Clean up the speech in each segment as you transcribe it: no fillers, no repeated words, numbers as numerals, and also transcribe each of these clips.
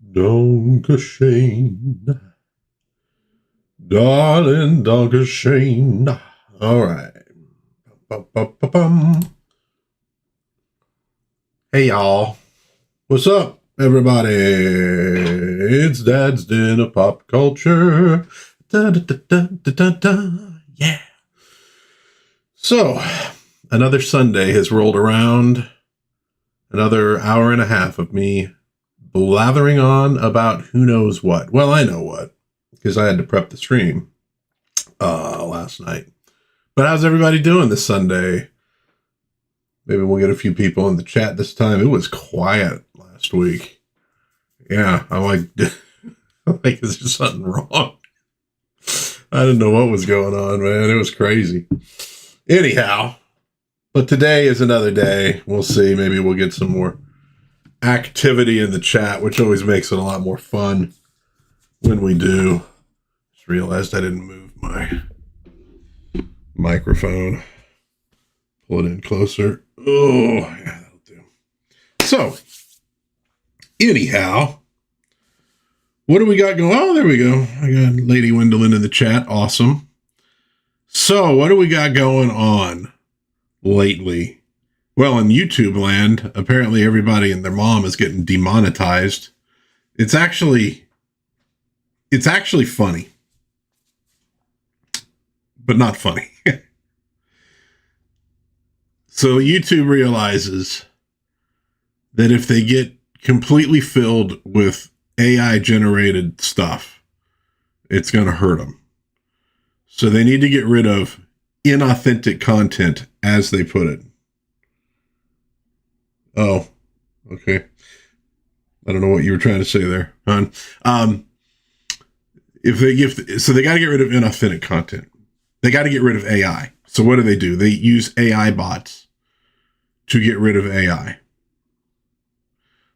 Dankeschön. Darling, Dankeschön. All right. Ba-ba-ba-bum. Hey, y'all. What's up, everybody? It's Dad's Dinner Pop Culture. Da-da-da-da-da-da. Yeah. So, another Sunday has rolled around. Another hour and a half of me blathering on about who knows what. Well, I know what, because I had to prep the stream last night. But how's everybody doing this Sunday? Maybe we'll get a few people in the chat this time. It was quiet last week. Yeah, I'm like, is there something wrong? I didn't know what was going on, man. It was crazy. Anyhow, but today is another day. We'll see. Maybe we'll get some more activity in the chat, which always makes it a lot more fun when we do. Just realized I didn't move my microphone. Pull it in closer. Oh, yeah, that'll do. So, anyhow, what do we got going? Oh, there we go. I got Lady Wendelin in the chat. Awesome. So, what do we got going on lately? Well, in YouTube land, apparently everybody and their mom is getting demonetized. It's actually funny, but not funny. So YouTube realizes that if they get completely filled with AI generated stuff, it's going to hurt them. So they need to get rid of inauthentic content, as they put it. Oh, okay. I don't know what you were trying to say there, hon. So they got to get rid of inauthentic content. They got to get rid of AI. So what do? They use AI bots to get rid of AI.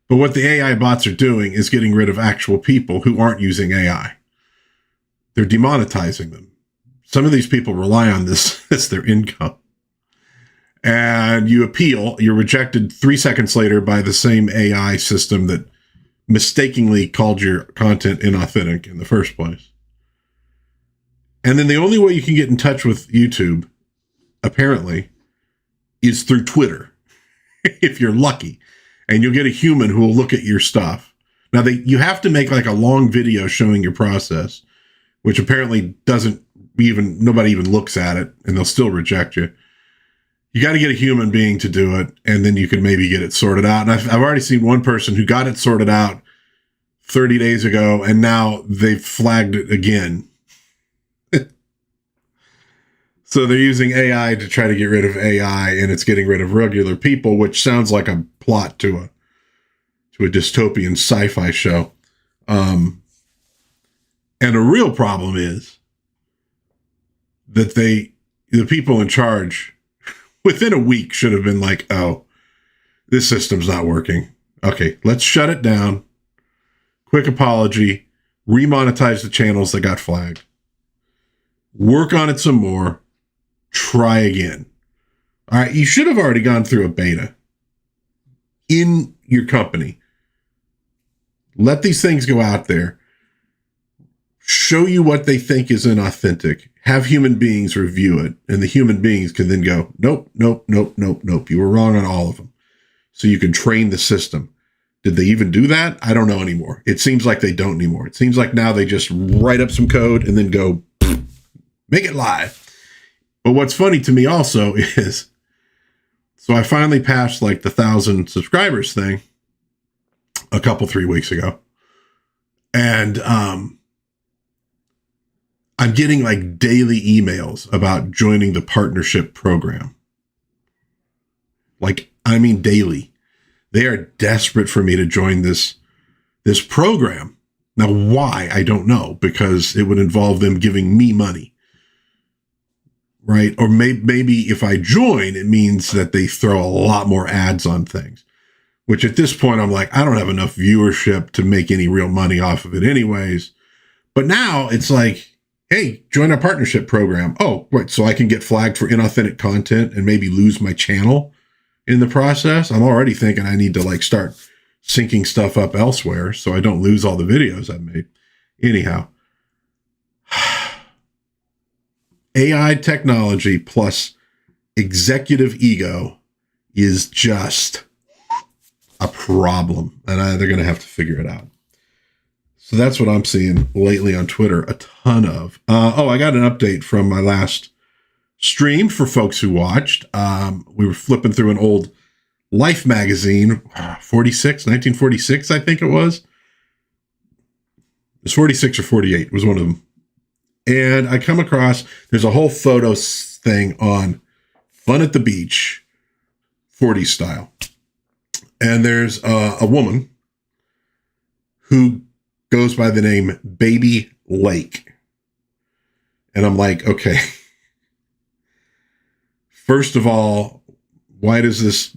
But what the AI bots are doing is getting rid of actual people who aren't using AI. They're demonetizing them. Some of these people rely on this as their income. And you appeal, you're rejected 3 seconds later by the same AI system that mistakenly called your content inauthentic in the first place. And then the only way you can get in touch with YouTube, apparently, is through Twitter, if you're lucky. And you'll get a human who will look at your stuff. Now, you have to make like a long video showing your process, which apparently nobody even looks at it, and they'll still reject you. You got to get a human being to do it, and then you can maybe get it sorted out. And I've already seen one person who got it sorted out 30 days ago, and now they've flagged it again. So they're using AI to try to get rid of AI, and it's getting rid of regular people, which sounds like a plot to a dystopian sci-fi show. And a real problem is that the people in charge within a week should have been like, oh, this system's not working. Okay, let's shut it down. Quick apology. Remonetize the channels that got flagged. Work on it some more. Try again. All right, you should have already gone through a beta in your company. Let these things go out there. Show you what they think is inauthentic. Have human beings review it, and the human beings can then go, nope, nope, nope, nope, nope. You were wrong on all of them. So you can train the system. Did they even do that? I don't know anymore. It seems like they don't anymore. It seems like now they just write up some code and then go, make it live. But what's funny to me also is, so I finally passed like the 1,000 subscribers thing a 3 weeks ago. And I'm getting like daily emails about joining the partnership program. Like, I mean, daily. They are desperate for me to join this program. Now, why? I don't know, because it would involve them giving me money. Right? Or maybe if I join, it means that they throw a lot more ads on things, which at this point, I'm like, I don't have enough viewership to make any real money off of it anyways. But now it's like, hey, join our partnership program. Oh, right. So I can get flagged for inauthentic content and maybe lose my channel in the process. I'm already thinking I need to like start syncing stuff up elsewhere so I don't lose all the videos I've made. Anyhow, AI technology plus executive ego is just a problem, and they're going to have to figure it out. So that's what I'm seeing lately on Twitter, a ton of. I got an update from my last stream for folks who watched. We were flipping through an old Life magazine, 1946, I think it was. It was 46 or 48. It was one of them. And I come across, there's a whole photo thing on Fun at the Beach, 40s style. And there's a woman who goes by the name Baby Lake. And I'm like, okay. First of all, why does this,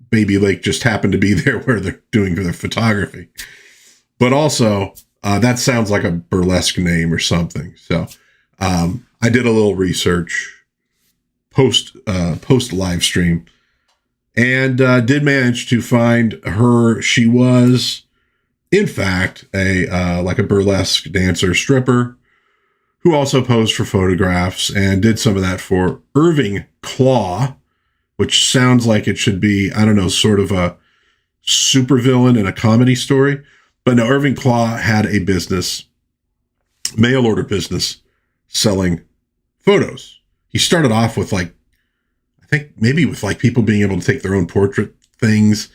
Baby Lake just happen to be there where they're doing their photography? But also, that sounds like a burlesque name or something. So I did a little research post live stream and did manage to find her. She was, in fact, a burlesque dancer stripper who also posed for photographs and did some of that for Irving Claw, which sounds like it should be, I don't know, sort of a supervillain in a comedy story. But no, Irving Claw had a business, mail order business, selling photos. He started off with people being able to take their own portrait things,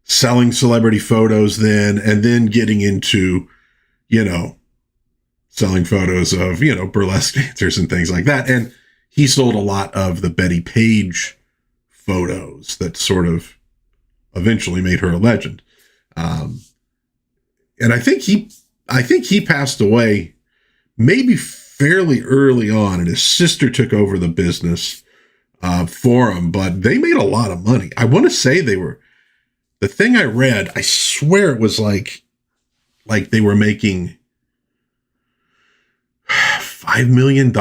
selling celebrity photos then, and then getting into, selling photos of, burlesque dancers and things like that. And he sold a lot of the Betty Page photos that sort of eventually made her a legend. And I think he passed away maybe fairly early on, and his sister took over the business for him, but they made a lot of money. I want to say the thing I read, I swear it was like they were making $5 million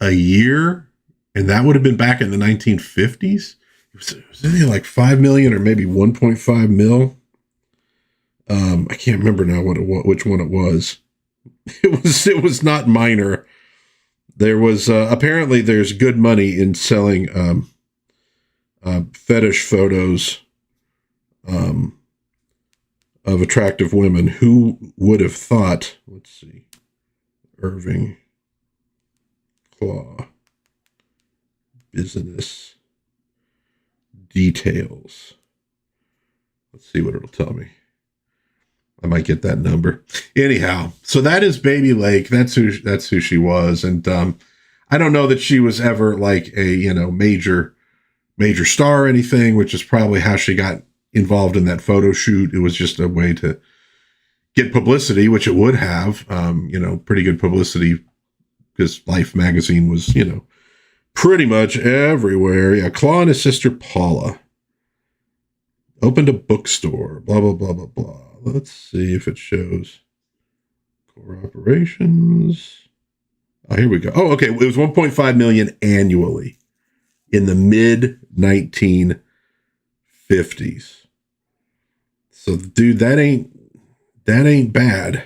a year. And that would have been back in the 1950s. It was either like 5 million or maybe 1.5 mil. I can't remember now which one it was. It was not minor. There was apparently there's good money in selling fetish photos of attractive women. Who would have thought? Let's see, Irving Claw. Business details. Let's see what it'll tell me. I might get that number. Anyhow, so that is Baby Lake. That's who she was. And I don't know that she was ever like a major star or anything, which is probably how she got involved in that photo shoot. It was just a way to get publicity, which it would have. Pretty good publicity because Life magazine was pretty much everywhere. Yeah, Claw and his sister Paula opened a bookstore. Blah, blah, blah, blah, blah. Let's see if it shows core operations. Oh, here we go. Oh, okay. It was 1.5 million annually in the mid 1950s. So, dude, that ain't bad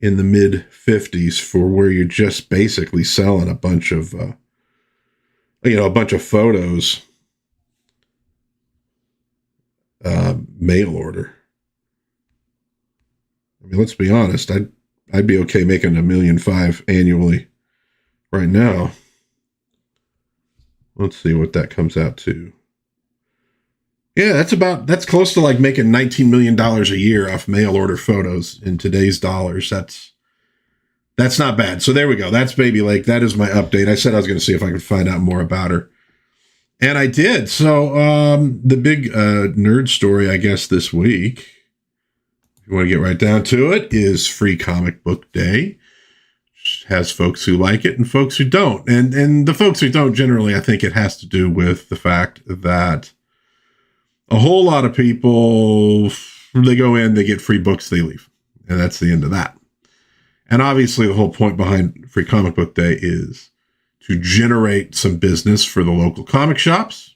in the mid 50s for where you're just basically selling a bunch of photos, mail order. I mean, let's be honest. I'd be okay making $1.5 million annually right now. Let's see what that comes out to. Yeah, that's close to like making $19 million a year off mail order photos in today's dollars. That's not bad. So there we go. That's Baby Lake. That is my update. I said I was going to see if I could find out more about her. And I did. So the big nerd story, I guess, this week, if you want to get right down to it, is Free Comic Book Day. It has folks who like it and folks who don't. And the folks who don't, generally, I think it has to do with the fact that a whole lot of people, they go in, they get free books, they leave. And that's the end of that. And obviously, the whole point behind Free Comic Book Day is to generate some business for the local comic shops,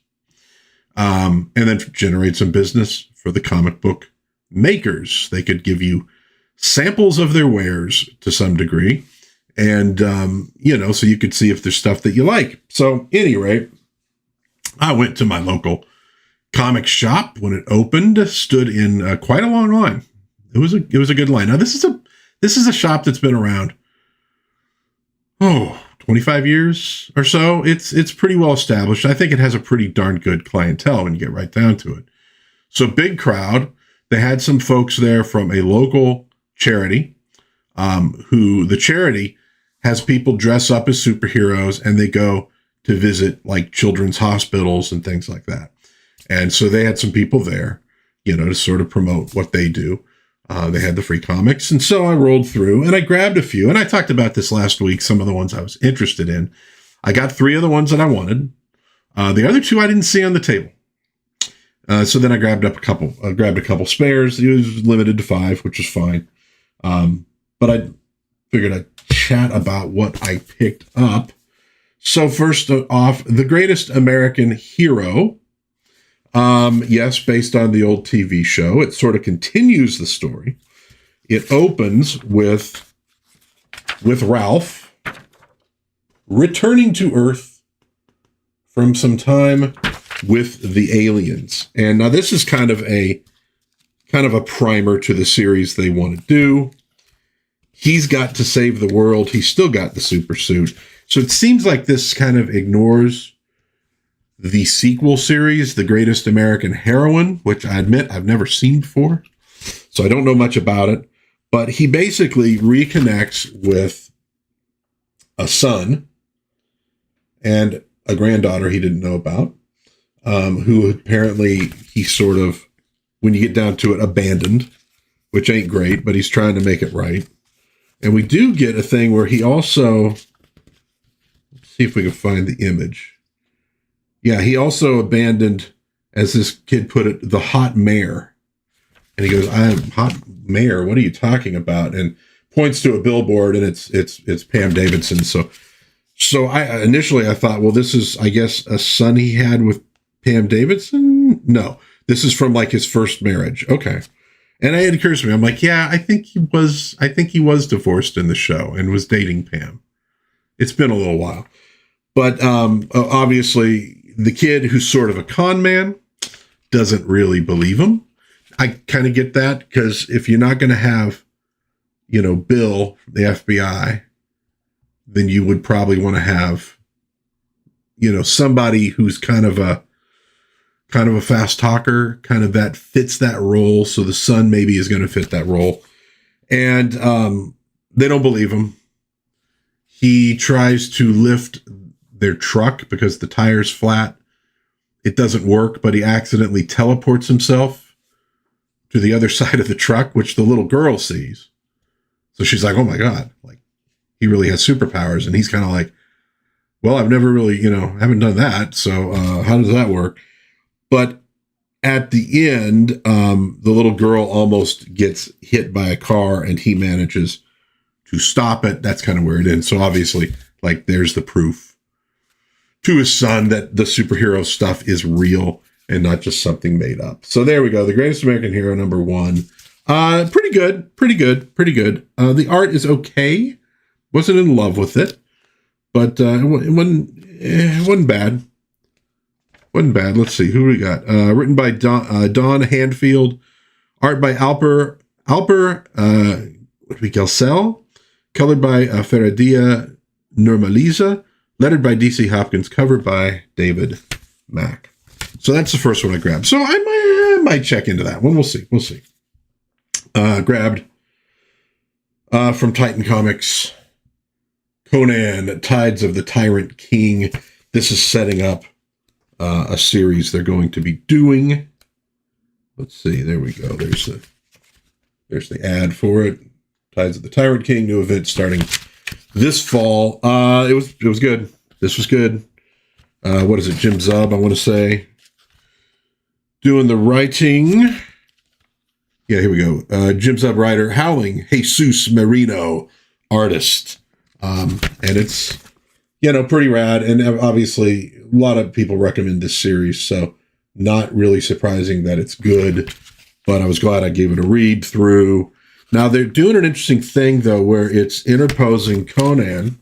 and then generate some business for the comic book makers. They could give you samples of their wares to some degree. And, so you could see if there's stuff that you like. So any rate, I went to my local comic shop when it opened, stood in quite a long line. It was a good line. Now this is a shop that's been around, 25 years or so. It's pretty well established. I think it has a pretty darn good clientele when you get right down to it. So big crowd. They had some folks there from a local charity, who the charity has people dress up as superheroes and they go to visit like children's hospitals and things like that. And so they had some people there, to sort of promote what they do. They had the free comics. And so I rolled through and I grabbed a few. And I talked about this last week, some of the ones I was interested in. I got 3 of the ones that I wanted. The other 2 I didn't see on the table. So then I grabbed a couple spares. It was limited to 5, which is fine. But I figured I'd chat about what I picked up. So first off, The Greatest American Hero. Yes, based on the old TV show. It sort of continues the story. It opens with Ralph returning to Earth from some time with the aliens. And now this is kind of a primer to the series they want to do. He's got to save the world. He's still got the super suit. So it seems like this kind of ignores the sequel series, The Greatest American Heroine, which I admit I've never seen before. So I don't know much about it. But he basically reconnects with a son and a granddaughter he didn't know about, who apparently he sort of, when you get down to it, abandoned, which ain't great, but he's trying to make it right. And we do get a thing where he also, let's see if we can find the image. Yeah, he also abandoned, as this kid put it, the hot mare. And he goes, "I'm hot mare. What are you talking about?" And points to a billboard, and it's Pam Davidson. So I initially thought, well, this is, I guess, a son he had with Pam Davidson. No, this is from like his first marriage. Okay, and it occurs to me, I'm like, yeah, I think he was divorced in the show and was dating Pam. It's been a little while, but obviously the kid who's sort of a con man doesn't really believe him. I kind of get that, because if you're not going to have, Bill, the FBI, then you would probably want to have, somebody who's kind of a fast talker, kind of that fits that role. So the son maybe is going to fit that role. And they don't believe him. He tries to lift their truck because the tire's flat. It doesn't work, but he accidentally teleports himself to the other side of the truck, which the little girl sees. So she's like, oh my God, like he really has superpowers. And he's kind of like, well, I've never really, haven't done that. So how does that work? But at the end, the little girl almost gets hit by a car and he manages to stop it. That's kind of where it ends. So obviously, like, there's the proof to his son that the superhero stuff is real and not just something made up. So there we go. The Greatest American Hero, number 1. Pretty good. The art is okay. Wasn't in love with it, but it wasn't bad. Wasn't bad. Let's see who we got. Written by Don Handfield, art by Alper Gelsel, colored by Feradia Normaliza, lettered by DC Hopkins, covered by David Mack. So that's the first one I grabbed. So I might check into that one. We'll see. Grabbed from Titan Comics, Conan, Tides of the Tyrant King. This is setting up a series they're going to be doing. Let's see. There we go. There's the ad for it. Tides of the Tyrant King, new event starting this fall. It was good. This was good. What is it? Jim Zub, I want to say. Doing the writing. Yeah, here we go. Jim Zub writer, Howling, Jesus Marino, artist. And it's, pretty rad. And obviously, a lot of people recommend this series, so not really surprising that it's good. but I was glad I gave it a read through. Now they're doing an interesting thing though, where it's interposing Conan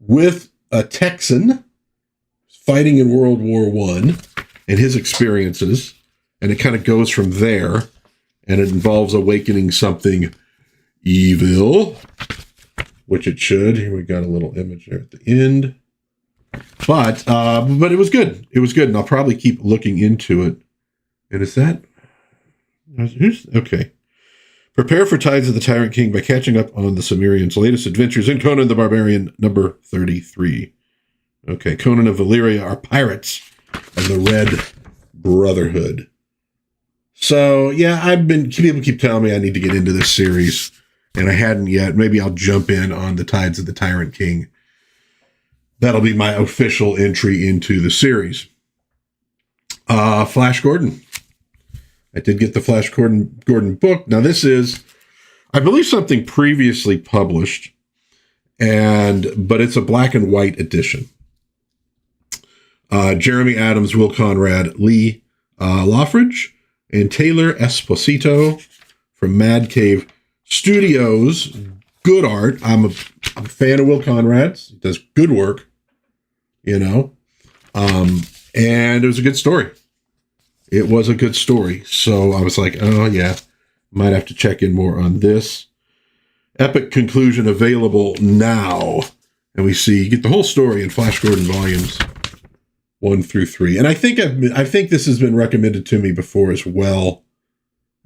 with a Texan fighting in World War I and his experiences, and it kind of goes from there, and it involves awakening something evil, which it should. Here we got a little image there at the end, but it was good. It was good, and I'll probably keep looking into it. And is that who's okay? Prepare for Tides of the Tyrant King by catching up on the Cimmerian's latest adventures in Conan the Barbarian, number 33. Okay, Conan and Valyria are pirates of the Red Brotherhood. So, yeah, people keep telling me I need to get into this series, and I hadn't yet. Maybe I'll jump in on the Tides of the Tyrant King. That'll be my official entry into the series. Flash Gordon. I did get the Flash Gordon book. Now, this is, I believe, something previously published, but it's a black and white edition. Jeremy Adams, Will Conrad, Lee Loffridge, and Taylor Esposito from Mad Cave Studios. Good art. I'm a fan of Will Conrad's. He does good work, and it was a good story. It was a good story. So I was like, oh, yeah, might have to check in more on this. Epic conclusion available now. And we see, you get the whole story in Flash Gordon volumes 1 through 3. And I think this has been recommended to me before as well.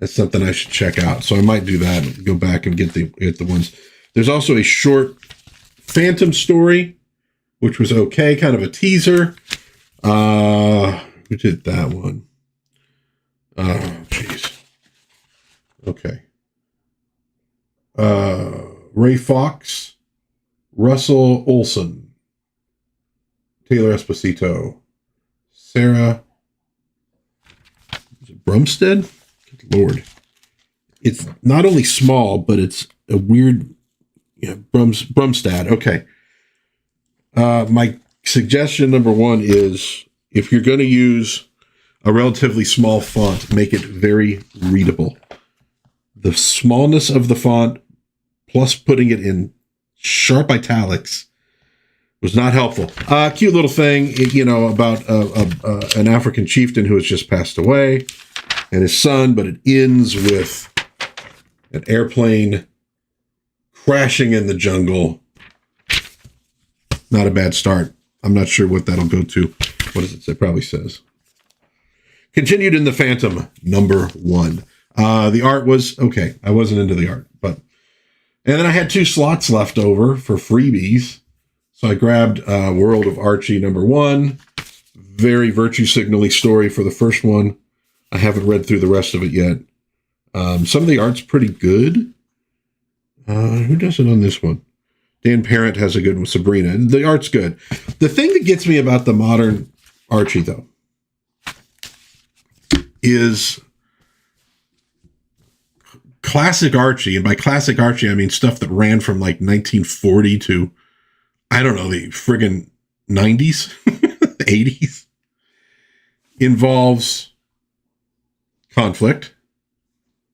That's something I should check out. So I might do that and go back and get the ones. There's also a short Phantom story, which was okay, kind of a teaser. Who did that one? Oh, jeez. Okay. Ray Fox, Russell Olson, Taylor Esposito, Sarah Brumstead. Good Lord. It's not only small, but it's a weird, Brumstad. Okay. My suggestion number 1 is, if you're going to use a relatively small font, make it very readable. The smallness of the font, plus putting it in sharp italics, was not helpful. Cute little thing, about an African chieftain who has just passed away and his son, but it ends with an airplane crashing in the jungle. Not a bad start. I'm not sure what that'll go to. What does it say? It probably says. Continued in the Phantom, number 1. The art was okay. I wasn't into the art, and then I had 2 slots left over for freebies. So I grabbed World of Archie, number 1. Very virtue signal-y story for the first one. I haven't read through the rest of it yet. Some of the art's pretty good. Who does it on this one? Dan Parent has a good one with Sabrina. The art's good. The thing that gets me about the modern Archie, though, is classic Archie. And by classic Archie, I mean stuff that ran from like 1940 to, I don't know, the friggin' 90s, 80s. Involves conflict.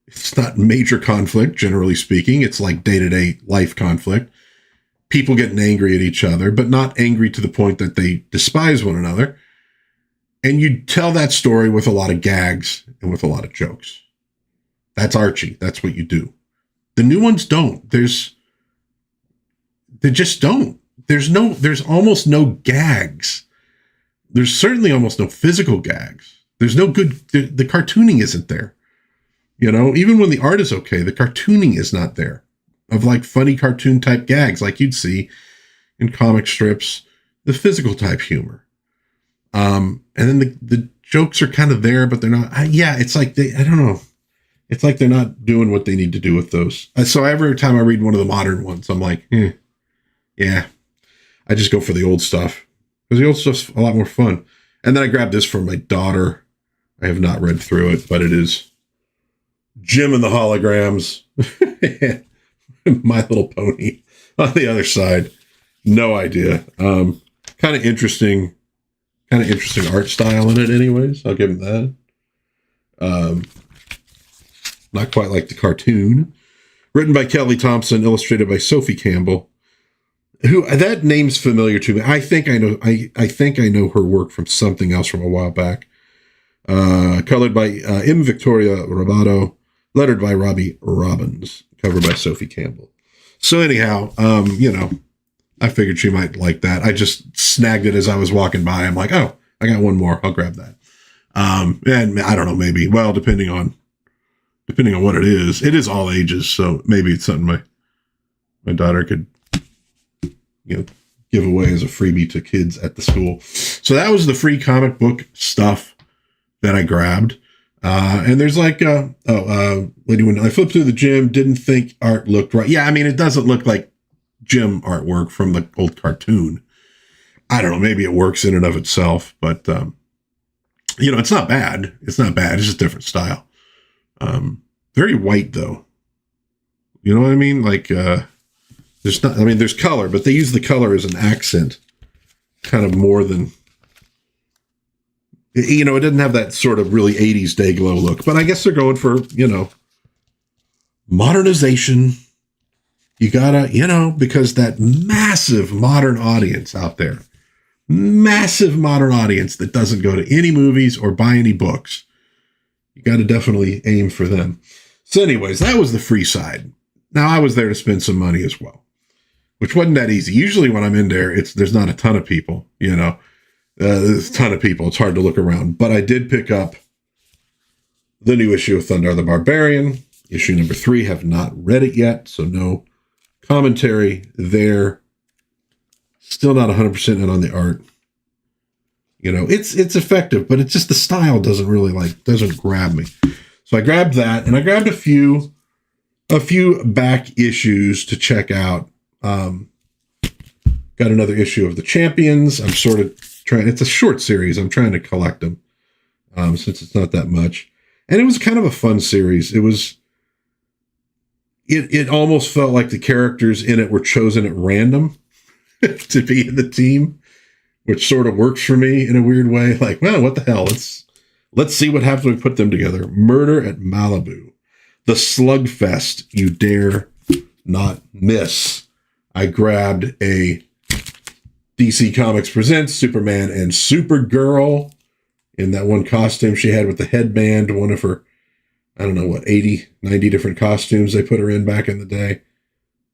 It's not major conflict, generally speaking. It's like day-to-day life conflict. People getting angry at each other, but not angry to the point that they despise one another. And you tell that story with a lot of gags and with a lot of jokes. That's Archie. That's what you do. The new ones don't. They just don't. There's almost no gags. There's certainly almost no physical gags. There's no good, the cartooning isn't there. Even when the art is okay, the cartooning is not there. Of like funny cartoon type gags like you'd see in comic strips, the physical type humor. And then the jokes are kind of there, but they're not. It's like I don't know. It's like they're not doing what they need to do with those. So every time I read one of the modern ones, I'm like, yeah. I just go for the old stuff because the old stuff's a lot more fun. And then I grabbed this for my daughter. I have not read through it, but it is Jim and the Holograms. My Little Pony on the other side. No idea. Kind of interesting art style in it anyways. I'll give him that. not quite like the cartoon. Written by Kelly Thompson, illustrated by Sophie Campbell. Who that name's familiar to me. I think I know. I think I know her work from something else from a while back. Colored by M. Victoria Robato, lettered by Robbie Robbins, covered by Sophie Campbell. So anyhow, I figured she might like that. I just snagged it as I was walking by. I'm like, oh, I got one more. I'll grab that. And I don't know, maybe. Well, depending on what it is all ages. So maybe it's something my daughter could, give away as a freebie to kids at the school. So that was the free comic book stuff that I grabbed. And there's like, when I flipped through the gym, didn't think art looked right. Yeah, I mean, it doesn't look like gym artwork from the old cartoon. I don't know, maybe it works in and of itself, but, it's not bad. It's not bad. It's just a different style. Very white though. You know what I mean? Like, there's color, but they use the color as an accent kind of more than, it doesn't have that sort of really 80s day glow look, but I guess they're going for, modernization. You gotta, because that massive modern audience out there, massive modern audience that doesn't go to any movies or buy any books, you got to definitely aim for them. So anyways, that was the free side. Now I was there to spend some money as well, which wasn't that easy. Usually when I'm in there, there's not a ton of people, there's a ton of people. It's hard to look around, but I did pick up the new issue of Thundarr the Barbarian, issue number 3. Have not read it yet, so no commentary there. Still not 100% in on the art. It's effective, but it's just the style doesn't grab me. So I grabbed that, and I grabbed a few back issues to check out. Got another issue of the Champions. I'm sort of trying. It's a short series. I'm trying to collect them since it's not that much, and it was kind of a fun series. It was. It almost felt like the characters in it were chosen at random to be in the team, which sort of works for me in a weird way. Like, well, what the hell? Let's see what happens when we put them together. Murder at Malibu, the slugfest you dare not miss. I grabbed a DC Comics Presents Superman and Supergirl in that one costume she had with the headband, one of her, 80, 90 different costumes they put her in back in the day.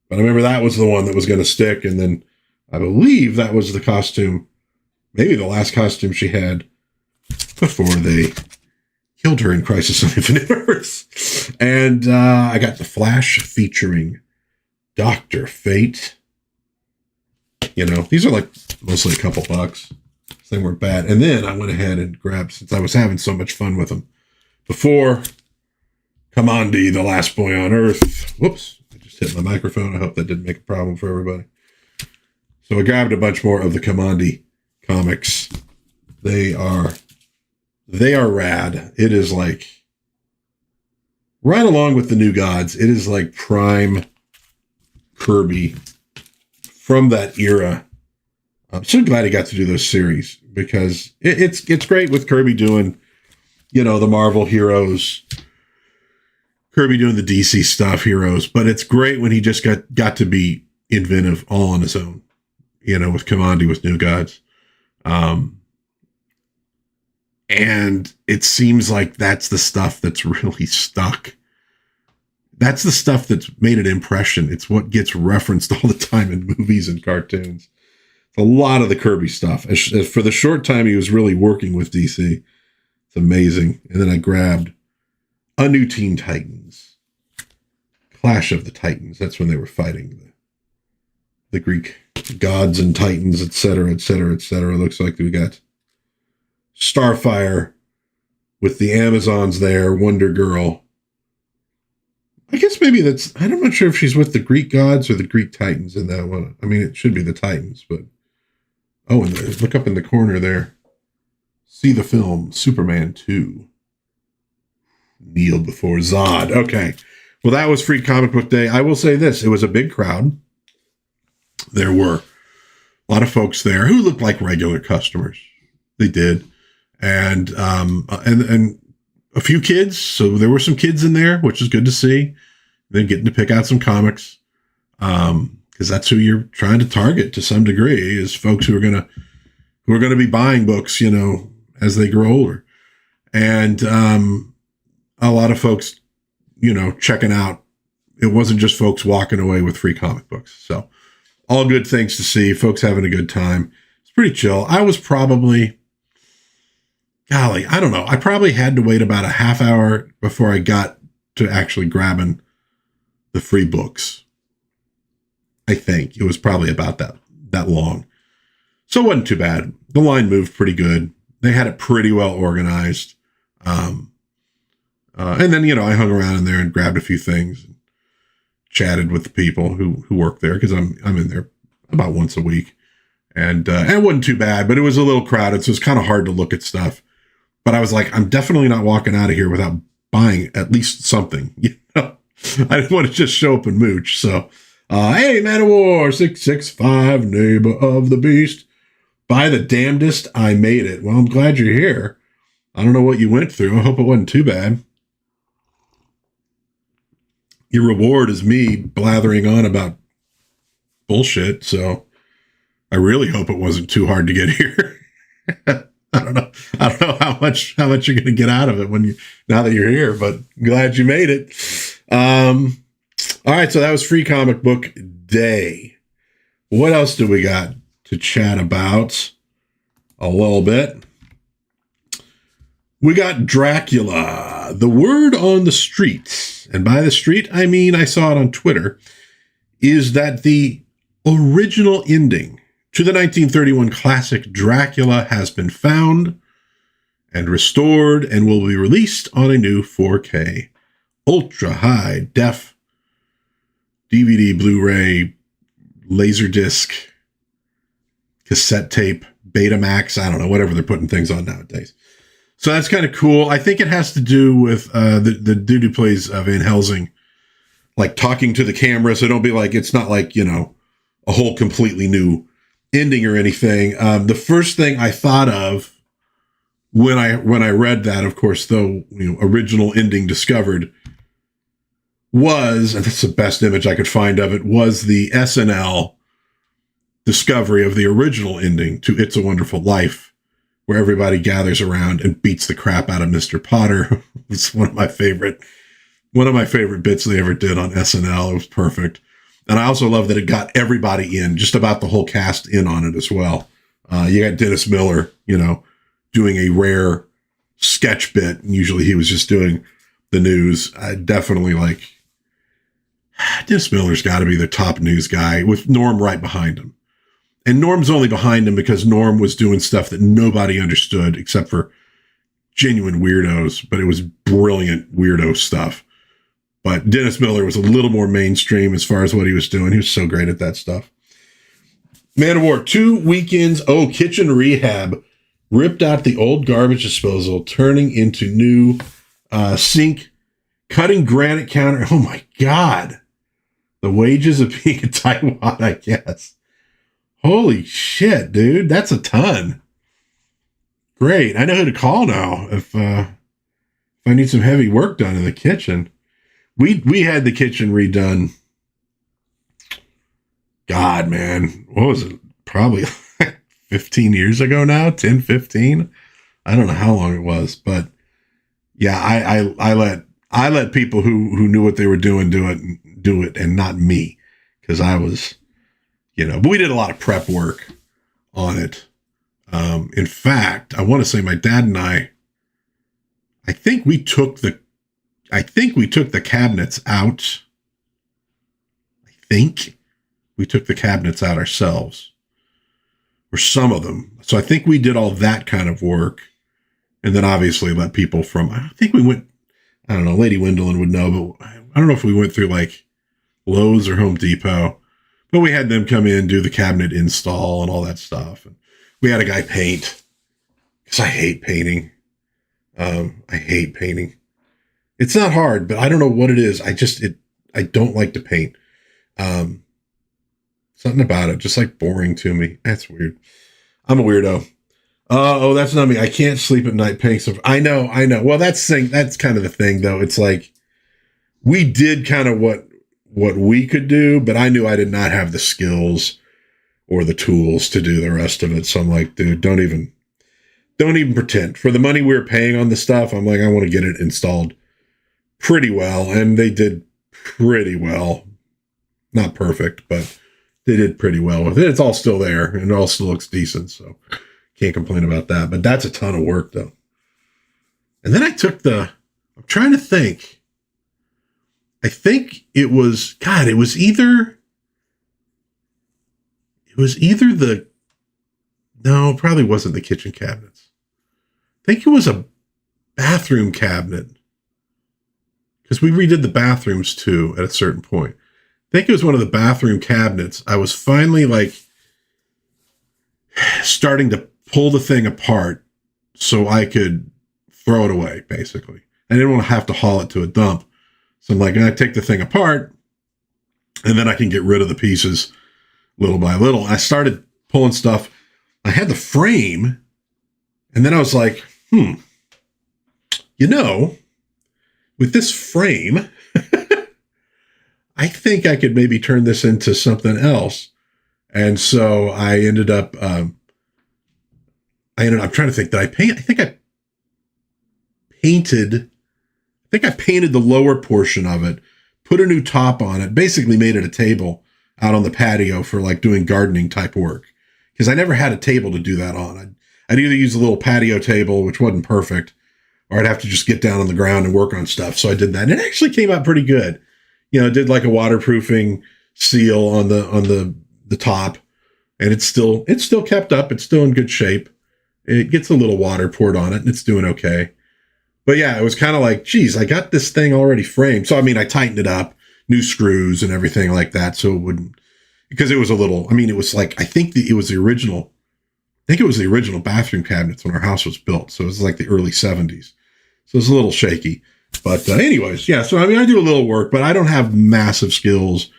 But I remember that was the one that was going to stick. And then I believe that was the costume, maybe the last costume she had before they killed her in Crisis on Infinite Earths. And I got The Flash featuring Dr. Fate. These are like mostly a couple bucks. They weren't bad. And then I went ahead and grabbed, since I was having so much fun with them before, Kamandi, the Last Boy on Earth. Whoops, I just hit my microphone. I hope that didn't make a problem for everybody. So I grabbed a bunch more of the Kamandi comics. They are rad. It is like, right along with the New Gods, it is like prime Kirby from that era. I'm so glad he got to do those series, because it's great with Kirby doing, the Marvel heroes, Kirby doing the DC stuff, heroes, but it's great when he just got to be inventive all on his own, with Kamandi, with New Gods. And it seems like that's the stuff that's really stuck. That's the stuff that's made an impression. It's what gets referenced all the time in movies and cartoons. A lot of the Kirby stuff. For the short time he was really working with DC, it's amazing. And then I grabbed A New Teen Titans, Clash of the Titans. That's when they were fighting the Greek gods and titans, etc., etc., etc. Looks like we got Starfire with the Amazons there, Wonder Girl. I guess maybe I'm not sure if she's with the Greek gods or the Greek titans in that one. I mean, it should be the titans, but... Oh, and look up in the corner there. See the film, Superman 2. Kneel before Zod. Okay. Well, that was Free Comic Book Day. I will say this. It was a big crowd. There were a lot of folks there who looked like regular customers. They did. And a few kids. So there were some kids in there, which is good to see. Then getting to pick out some comics. Because that's who you're trying to target to some degree, is folks who are gonna be buying books, as they grow older. And a lot of folks, checking out. It wasn't just folks walking away with free comic books. So all good things to see, folks having a good time. It's pretty chill. I was probably, golly, I don't know. I probably had to wait about a half hour before I got to actually grabbing the free books. I think it was probably about that long. So it wasn't too bad. The line moved pretty good. They had it pretty well organized. And then, I hung around in there and grabbed a few things, and chatted with the people who work there, because I'm in there about once a week. And it wasn't too bad, but it was a little crowded, so it's kind of hard to look at stuff. But I was like, I'm definitely not walking out of here without buying at least something. I didn't want to just show up and mooch. So, hey, Man of War 665, neighbor of the beast. By the damnedest, I made it. Well, I'm glad you're here. I don't know what you went through. I hope it wasn't too bad. Your reward is me blathering on about bullshit, so I really hope it wasn't too hard to get here. I don't know how much you're going to get out of it now that you're here, but glad you made it. All right, so that was Free Comic Book Day. What else do we got to chat about? A little bit. We got Dracula. The word on the street, and by the street I mean I saw it on Twitter, is that the original ending to the 1931 classic Dracula has been found and restored and will be released on a new 4K ultra high def DVD, Blu-ray, Laserdisc, cassette tape, Betamax, I don't know, whatever they're putting things on nowadays. So that's kind of cool. I think it has to do with the dude who plays Van Helsing, like talking to the camera. So don't be like, it's not like, a whole completely new ending or anything. The first thing I thought of when I read that, of course, though, original ending discovered, was, and that's the best image I could find of it, was the SNL discovery of the original ending to It's a Wonderful Life, where everybody gathers around and beats the crap out of Mr. Potter. It's one of my favorite bits they ever did on SNL. It was perfect. And I also love that it got everybody in, just about the whole cast in on it as well. You got Dennis Miller, doing a rare sketch bit. And usually he was just doing the news. I definitely Dennis Miller's got to be the top news guy, with Norm right behind him. And Norm's only behind him because Norm was doing stuff that nobody understood except for genuine weirdos, but it was brilliant weirdo stuff. But Dennis Miller was a little more mainstream as far as what he was doing. He was so great at that stuff. Man of War 2 weekends. Oh, kitchen rehab. Ripped out the old garbage disposal, turning into new sink, cutting granite counter. Oh my God. The wages of being a tightwad, I guess. Holy shit, dude. That's a ton. Great. I know who to call now if I need some heavy work done in the kitchen. We had the kitchen redone. God, man. What was it? Probably 15 years ago now? 10, 15? I don't know how long it was, but yeah, I let people who knew what they were doing do it and not me. Because I was, but we did a lot of prep work on it. In fact, I want to say my dad and I think we took the cabinets out. I think we took the cabinets out ourselves, or some of them. So I think we did all that kind of work, and then obviously let people from, I think we went, I don't know, Lady Wendelin would know, but I don't know if we went through like Lowe's or Home Depot, but we had them come in, do the cabinet install and all that stuff. And we had a guy paint, because I hate painting. I hate painting. It's not hard, but I don't know what it is. I don't like to paint. Something about it, just like boring to me. That's weird. I'm a weirdo. Oh, that's not me. I can't sleep at night paying some. I know. Well, that's kind of the thing, though. It's like we did kind of what we could do, but I knew I did not have the skills or the tools to do the rest of it. So I'm like, dude, don't even pretend. For the money we were paying on the stuff, I'm like, I want to get it installed pretty well, and they did pretty well. Not perfect, but they did pretty well with it. It's all still there, and it all still looks decent. So can't complain about that, but that's a ton of work though. And then I'm trying to think. I think it was either no, it probably wasn't the kitchen cabinets. I think it was a bathroom cabinet because we redid the bathrooms too at a certain point. I think it was one of the bathroom cabinets. I was finally like starting to pull the thing apart so I could throw it away, basically. I didn't want to have to haul it to a dump. So I'm like, I take the thing apart and then I can get rid of the pieces little by little. I started pulling stuff. I had the frame and then I was like, with this frame, I think I could maybe turn this into something else. And so I ended up, I'm trying to think, did I paint? I think I painted the lower portion of it, put a new top on it, basically made it a table out on the patio for like doing gardening type work. Because I never had a table to do that on. I'd either use a little patio table, which wasn't perfect, or I'd have to just get down on the ground and work on stuff. So I did that. And it actually came out pretty good. I did like a waterproofing seal on the top, and it's still kept up. It's still in good shape. It gets a little water poured on it, and it's doing okay. But yeah, it was kind of like, geez, I got this thing already framed. So, I mean, I tightened it up, new screws and everything like that. So it wouldn't, because it was it was like, I think it was the original bathroom cabinets when our house was built. So it was like the early 70s. So it's a little shaky. But anyways, yeah. So, I mean, I do a little work, but I don't have massive skills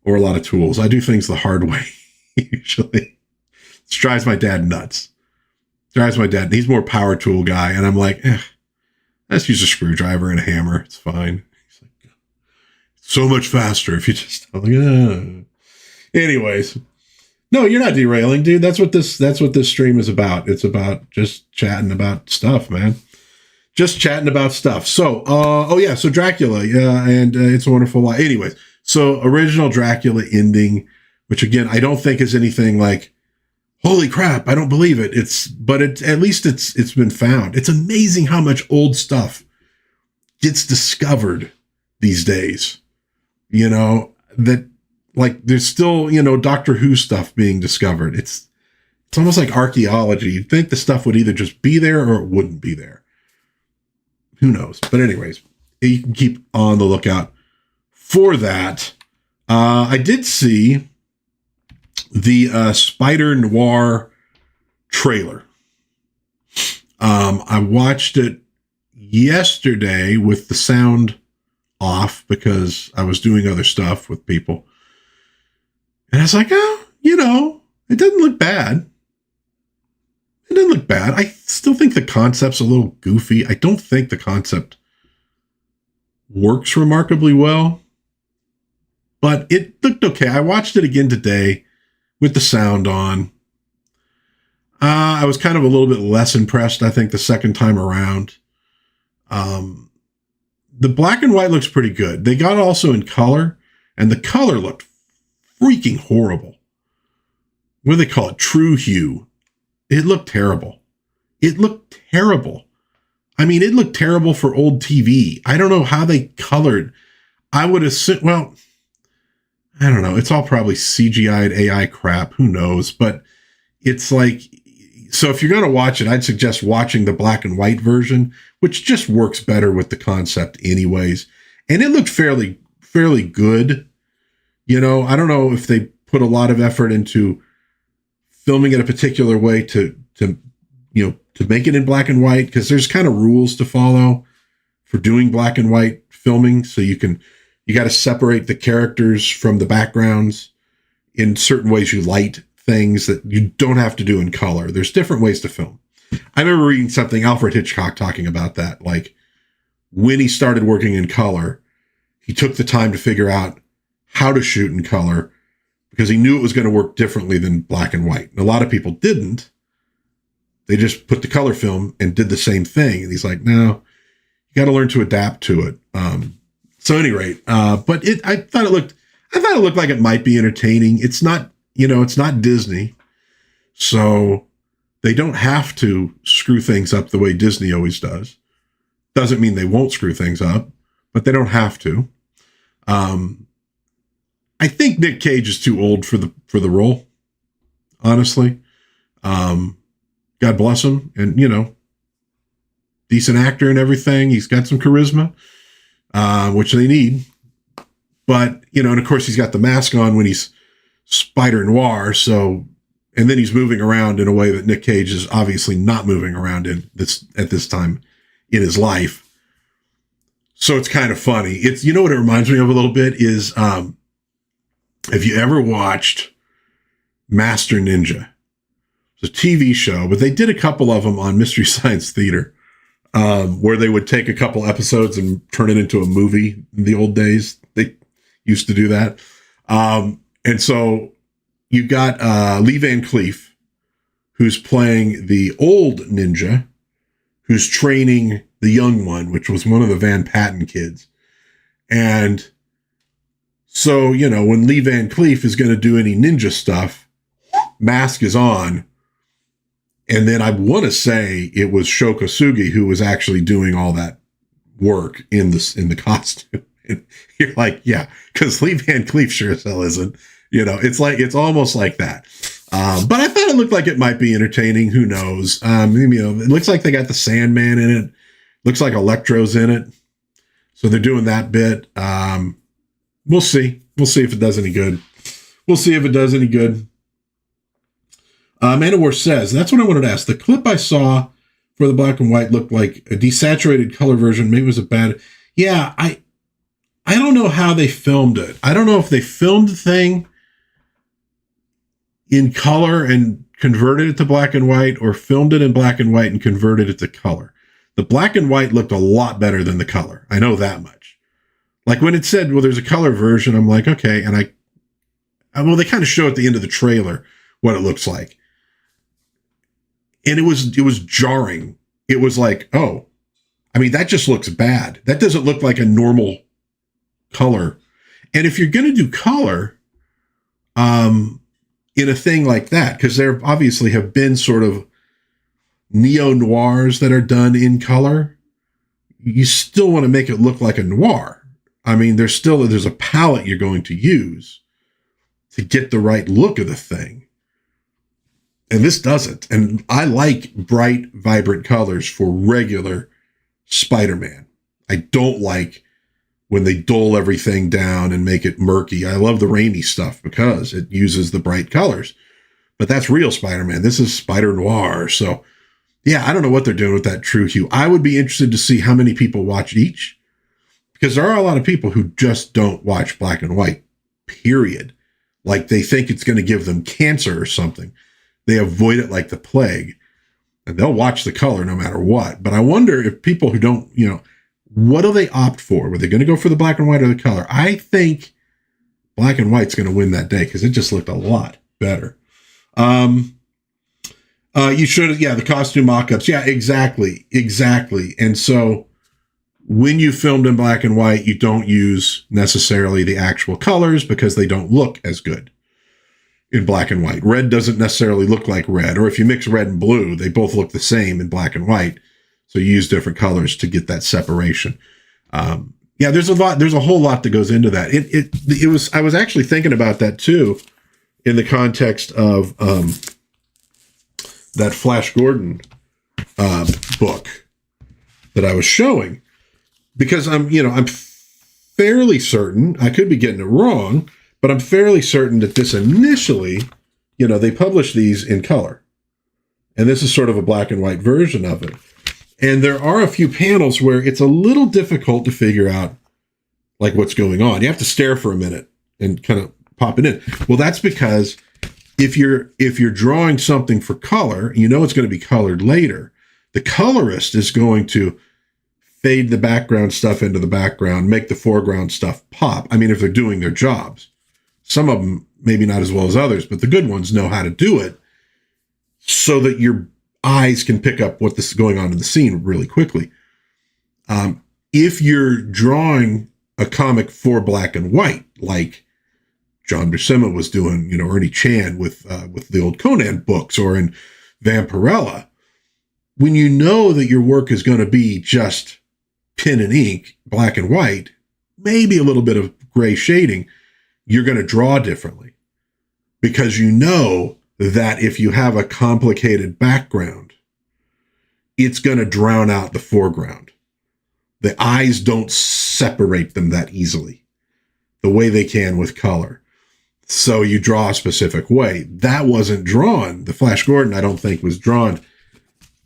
or a lot of tools. I do things the hard way, usually. It drives my dad nuts. He's more power tool guy. And I'm like, let's use a screwdriver and a hammer. It's fine. He's like, so much faster if you just, I'm like, Anyways, no, you're not derailing, dude. That's what this stream is about. It's about just chatting about stuff, man. Just chatting about stuff. So, so Dracula, and It's a Wonderful Life. Anyways, so original Dracula ending, which again, I don't think is anything like, holy crap, I don't believe it. At least it's been found. It's amazing how much old stuff gets discovered these days. That like there's still, Doctor Who stuff being discovered. It's almost like archaeology. You'd think the stuff would either just be there or it wouldn't be there. Who knows? But anyways, you can keep on the lookout for that. I did see the Spider-Noir trailer. I watched it yesterday with the sound off because I was doing other stuff with people. And I was like, it doesn't look bad. I still think the concept's a little goofy. I don't think the concept works remarkably well, but it looked okay. I watched it again today with the sound on. I was kind of a little bit less impressed, I think, the second time around. The black and white looks pretty good. They got also in color, and the color looked freaking horrible. What do they call it? True hue. It looked terrible. I mean, it looked terrible for old TV. I don't know how they colored. I would assume, well, I don't know. It's all probably CGI'd AI crap. Who knows? But it's like, so if you're going to watch it, I'd suggest watching the black and white version, which just works better with the concept anyways. And it looked fairly good. I don't know if they put a lot of effort into filming it a particular way to make it in black and white, because there's kind of rules to follow for doing black and white filming. So you got to separate the characters from the backgrounds in certain ways. You light things that you don't have to do in color. There's different ways to film. I remember reading something, Alfred Hitchcock talking about that. Like when he started working in color, he took the time to figure out how to shoot in color because he knew it was going to work differently than black and white. And a lot of people didn't. They just put the color film and did the same thing. And he's like, no, you got to learn to adapt to it. So at any rate, but I thought it looked like it might be entertaining. It's not, it's not Disney. So they don't have to screw things up the way Disney always does. Doesn't mean they won't screw things up, but they don't have to. I think Nick Cage is too old for the role, honestly. God bless him. And, decent actor and everything. He's got some charisma, which they need. But, and of course he's got the mask on when he's Spider-Noir. So, and then he's moving around in a way that Nick Cage is obviously not moving around at this time in his life. So it's kind of funny. It's, what it reminds me of a little bit is, if you ever watched Master Ninja, it's a TV show, but they did a couple of them on Mystery Science Theater, where they would take a couple episodes and turn it into a movie in the old days. They used to do that. And so you got Lee Van Cleef, who's playing the old ninja, who's training the young one, which was one of the Van Patten kids. And so, when Lee Van Cleef is going to do any ninja stuff, mask is on. And then I want to say it was Sho Kosugi who was actually doing all that work in the costume. And you're like, yeah, because Lee Van Cleef sure as hell isn't. It's almost like that. But I thought it looked like it might be entertaining. Who knows? It looks like they got the Sandman in it. Looks like Electro's in it. So they're doing that bit. We'll see. We'll see if it does any good. Manowar says, that's what I wanted to ask. The clip I saw for the black and white looked like a desaturated color version. Maybe it was a bad. Yeah, I don't know how they filmed it. I don't know if they filmed the thing in color and converted it to black and white, or filmed it in black and white and converted it to color. The black and white looked a lot better than the color. I know that much. Like when it said, well, there's a color version, I'm like, okay. And they kind of show at the end of the trailer what it looks like. And it was jarring. It was like, oh, that just looks bad. That doesn't look like a normal color. And if you're going to do color, in a thing like that, because there obviously have been sort of neo-noirs that are done in color, you still want to make it look like a noir. There's a palette you're going to use to get the right look of the thing. And this doesn't. And I like bright, vibrant colors for regular Spider-Man. I don't like when they dull everything down and make it murky. I love the rainy stuff because it uses the bright colors. But that's real Spider-Man. This is Spider-Noir. So, yeah, I don't know what they're doing with that true hue. I would be interested to see how many people watch each, because there are a lot of people who just don't watch black and white, period. Like they think it's going to give them cancer or something. They avoid it like the plague, and they'll watch the color no matter what. But I wonder if people who don't, what do they opt for? Were they going to go for the black and white or the color? I think black and white's going to win that day because it just looked a lot better. You should, the costume mock-ups. Yeah, exactly. And so when you filmed in black and white, you don't use necessarily the actual colors because they don't look as good in black and white. Red doesn't necessarily look like red, or if you mix red and blue, they both look the same in black and white. So you use different colors to get that separation. There's a whole lot that goes into that. I was actually thinking about that too, in the context of that Flash Gordon book that I was showing, because I'm fairly certain, I could be getting it wrong, but I'm fairly certain that this initially, they published these in color, and this is sort of a black and white version of it. And there are a few panels where it's a little difficult to figure out like what's going on. You have to stare for a minute and kind of pop it in. Well, that's because if you're drawing something for color, you know it's going to be colored later. The colorist is going to fade the background stuff into the background, make the foreground stuff pop. I mean, if they're doing their jobs. Some of them maybe not as well as others, but the good ones know how to do it so that your eyes can pick up what this is going on in the scene really quickly. If you're drawing a comic for black and white, like John Buscema was doing, Ernie Chan with the old Conan books, or in Vampirella, when you know that your work is going to be just pen and ink, black and white, maybe a little bit of gray shading, you're going to draw differently, because you know that if you have a complicated background, it's going to drown out the foreground. The eyes don't separate them that easily, the way they can with color. So you draw a specific way. That wasn't drawn. The Flash Gordon, I don't think, was drawn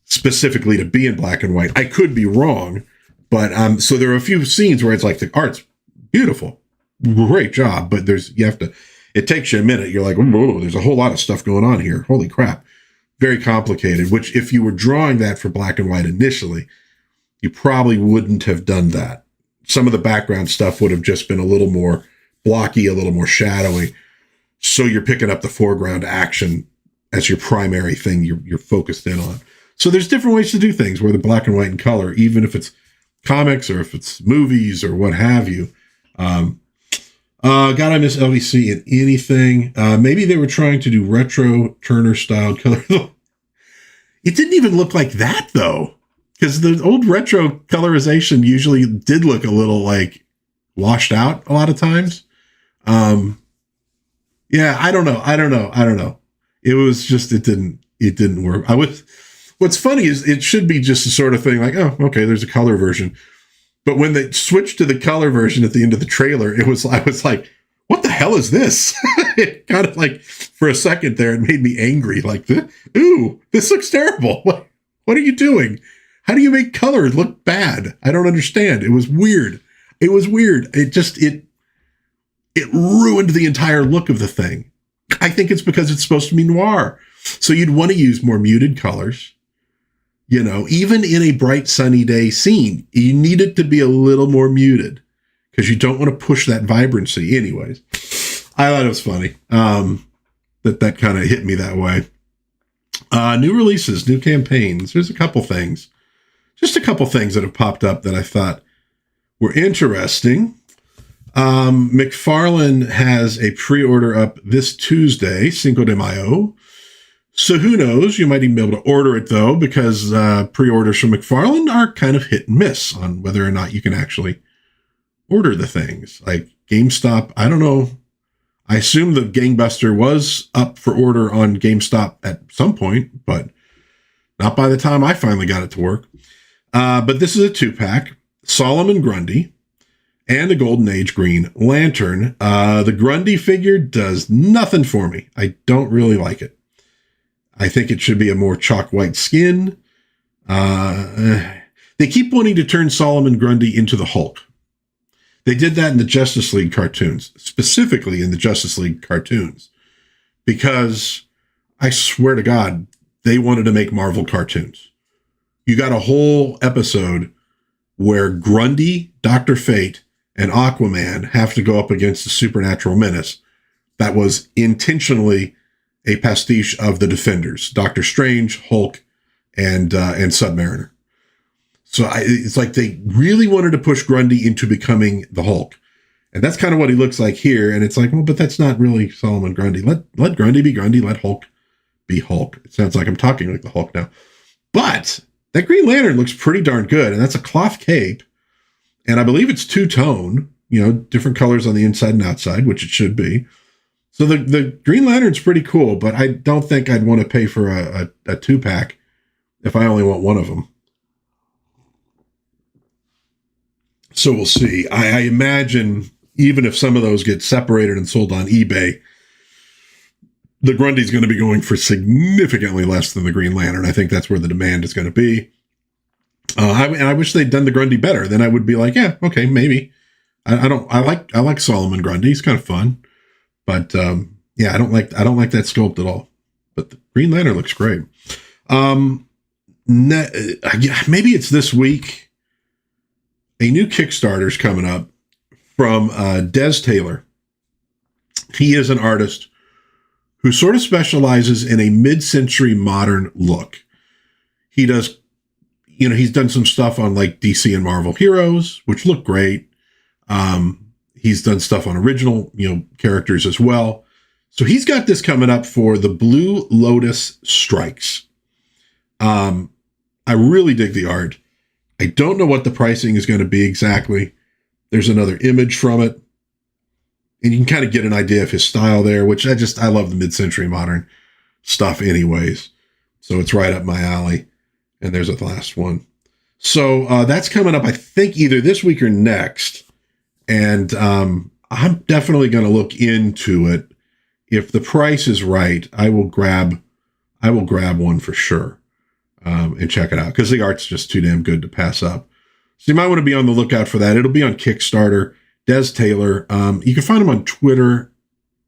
specifically to be in black and white. I could be wrong, but so there are a few scenes where it's like the art's beautiful, great job, but it takes you a minute. You're like, whoa, there's a whole lot of stuff going on here. Holy crap. Very complicated, which if you were drawing that for black and white initially, you probably wouldn't have done that. Some of the background stuff would have just been a little more blocky, a little more shadowy. So you're picking up the foreground action as your primary thing you're focused in on. So there's different ways to do things, whether black and white and color, even if it's comics or if it's movies or what have you. God, I miss LVC in anything. Maybe they were trying to do retro Turner style color. It didn't even look like that though, because the old retro colorization usually did look a little like washed out a lot of times. Yeah, I don't know. It was just, it didn't work. What's funny is it should be just the sort of thing like, oh, okay, there's a color version. But when they switched to the color version at the end of the trailer, I was like, what the hell is this? It kind of like, for a second there, it made me angry. Like, ooh, this looks terrible. What are you doing? How do you make color look bad? I don't understand. It was weird. It ruined the entire look of the thing. I think it's because it's supposed to be noir. So you'd want to use more muted colors. Even in a bright sunny day scene, you need it to be a little more muted because you don't want to push that vibrancy anyways. I thought it was funny that kind of hit me that way. New releases, new campaigns. There's just a couple things that have popped up that I thought were interesting. McFarlane has a pre-order up this Tuesday, Cinco de Mayo. So who knows? You might even be able to order it, though, because pre-orders from McFarlane are kind of hit and miss on whether or not you can actually order the things. Like GameStop, I don't know. I assume the Gangbuster was up for order on GameStop at some point, but not by the time I finally got it to work. But this is a 2-pack, Solomon Grundy and a Golden Age Green Lantern. The Grundy figure does nothing for me. I don't really like it. I think it should be a more chalk white skin. They keep wanting to turn Solomon Grundy into the Hulk. They did that in the Justice League cartoons, specifically in the Justice League cartoons, because I swear to God, they wanted to make Marvel cartoons. You got a whole episode where Grundy, Dr. Fate, and Aquaman have to go up against the supernatural menace that was intentionally a pastiche of the Defenders, Doctor Strange, Hulk, and Submariner. So it's like they really wanted to push Grundy into becoming the Hulk. And that's kind of what he looks like here. And it's like, well, but that's not really Solomon Grundy. Let Grundy be Grundy. Let Hulk be Hulk. It sounds like I'm talking like the Hulk now. But that Green Lantern looks pretty darn good. And that's a cloth cape. And I believe it's 2-tone, different colors on the inside and outside, which it should be. So the Green Lantern's pretty cool, but I don't think I'd want to pay for a 2-pack if I only want one of them. So we'll see. I imagine even if some of those get separated and sold on eBay, the Grundy's going to be going for significantly less than the Green Lantern. I think that's where the demand is going to be. I wish they'd done the Grundy better. Then I would be like, yeah, okay, maybe. I like Solomon Grundy. He's kind of fun. But, Yeah, I don't like that sculpt at all. But the Green Lantern looks great. Maybe it's this week. A new Kickstarter's coming up from Des Taylor. He is an artist who sort of specializes in a mid-century modern look. He does, he's done some stuff on like DC and Marvel heroes, which look great. He's done stuff on original, characters as well. So he's got this coming up for the Blue Lotus Strikes. I really dig the art. I don't know what the pricing is going to be exactly. There's another image from it. And you can kind of get an idea of his style there, which I love the mid-century modern stuff anyways. So it's right up my alley. And there's a last one. So that's coming up, I think, either this week or next. And I'm definitely going to look into it. If the price is right, I will grab one for sure. And check it out, because the art's just too damn good to pass up. So you might want to be on the lookout for that. It'll be on Kickstarter. Des Taylor. You can find him on Twitter.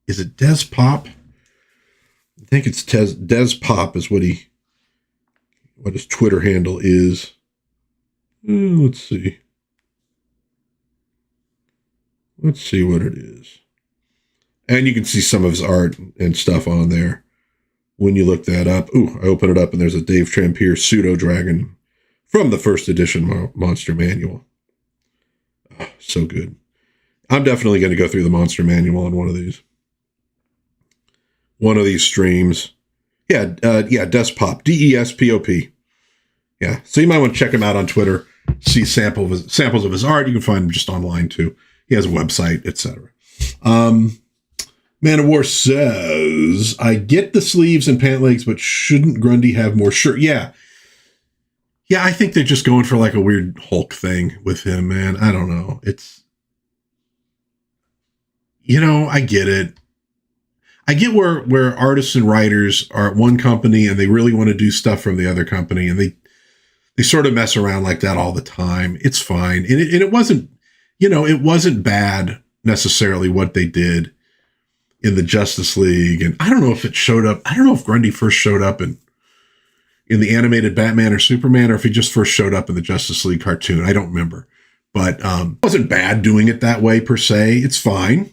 Is it Des Pop? I think it's Des Pop is what his Twitter handle is. Let's see. Let's see what it is. And you can see some of his art and stuff on there when you look that up. Ooh, I open it up and there's a Dave Trampier pseudo dragon from the first edition Monster Manual. Oh, so good. I'm definitely going to go through the Monster Manual on one of these streams. Yeah, Despop, Despop. Yeah, so you might want to check him out on Twitter. See samples of his art. You can find him just online too. He has a website, etc. Man of War says, I get the sleeves and pant legs, but shouldn't Grundy have more shirt? Yeah. Yeah, I think they're just going for like a weird Hulk thing with him, man. I don't know. It's, I get it. I get where artists and writers are at one company and they really want to do stuff from the other company, and they sort of mess around like that all the time. It's fine. And it wasn't, it wasn't bad necessarily what they did in the Justice League. And I don't know if it showed up. I don't know if Grundy first showed up in the animated Batman or Superman, or if he just first showed up in the Justice League cartoon. I don't remember, but it wasn't bad doing it that way per se. It's fine.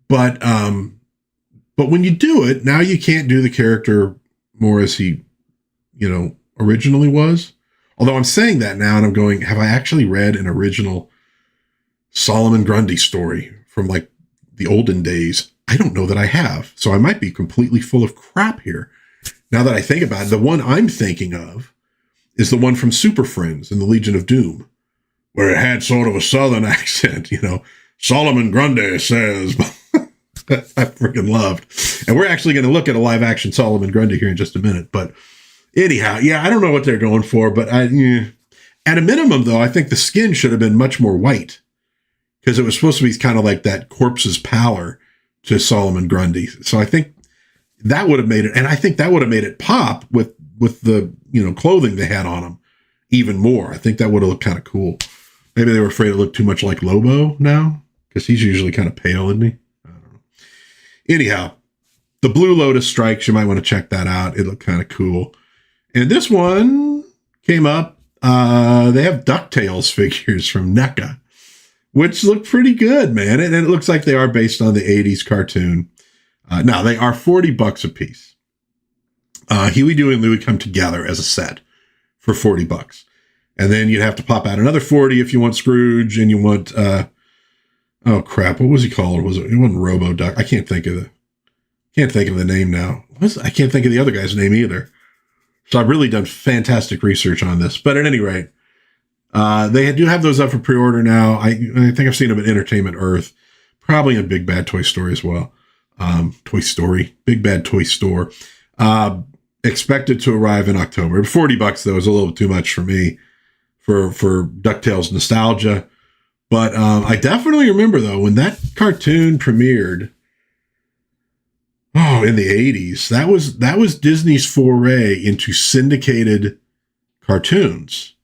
But when you do it, now you can't do the character more as he, originally was. Although I'm saying that now and I'm going, have I actually read an original Solomon Grundy story from like the olden days? I don't know that I have. So I might be completely full of crap here. Now that I think about it, the one I'm thinking of is the one from Super Friends in the Legion of Doom, where it had sort of a Southern accent, Solomon Grundy says, I freaking loved. And we're actually going to look at a live action Solomon Grundy here in just a minute. But anyhow, yeah, I don't know what they're going for, but at a minimum though, I think the skin should have been much more white, because it was supposed to be kind of like that corpse's pallor to Solomon Grundy. So I think that would have made it, and I think that would have made it pop with the, clothing they had on him even more. I think that would have looked kind of cool. Maybe they were afraid it looked too much like Lobo now, because he's usually kind of pale, isn't he? I don't know. Anyhow, the Blue Lotus Strikes, you might want to check that out. It looked kind of cool. And this one came up. They have DuckTales figures from NECA, which look pretty good, man. And it looks like they are based on the 80s cartoon. Now, they are $40 a piece. Huey, Dewey, and Louie come together as a set for $40. And then you'd have to pop out another 40 if you want Scrooge, and you want, oh crap, what was he called? It wasn't Robo Duck. I can't think of the name now. I can't think of the other guy's name either. So I've really done fantastic research on this. But at any rate, they do have those up for pre-order now. I think I've seen them at Entertainment Earth, probably in Big Bad Toy Story as well. Big Bad Toy Store. Expected to arrive in October. $40 though is a little too much for me for DuckTales nostalgia. But I definitely remember though, when that cartoon premiered, in the 80s, that was Disney's foray into syndicated cartoons.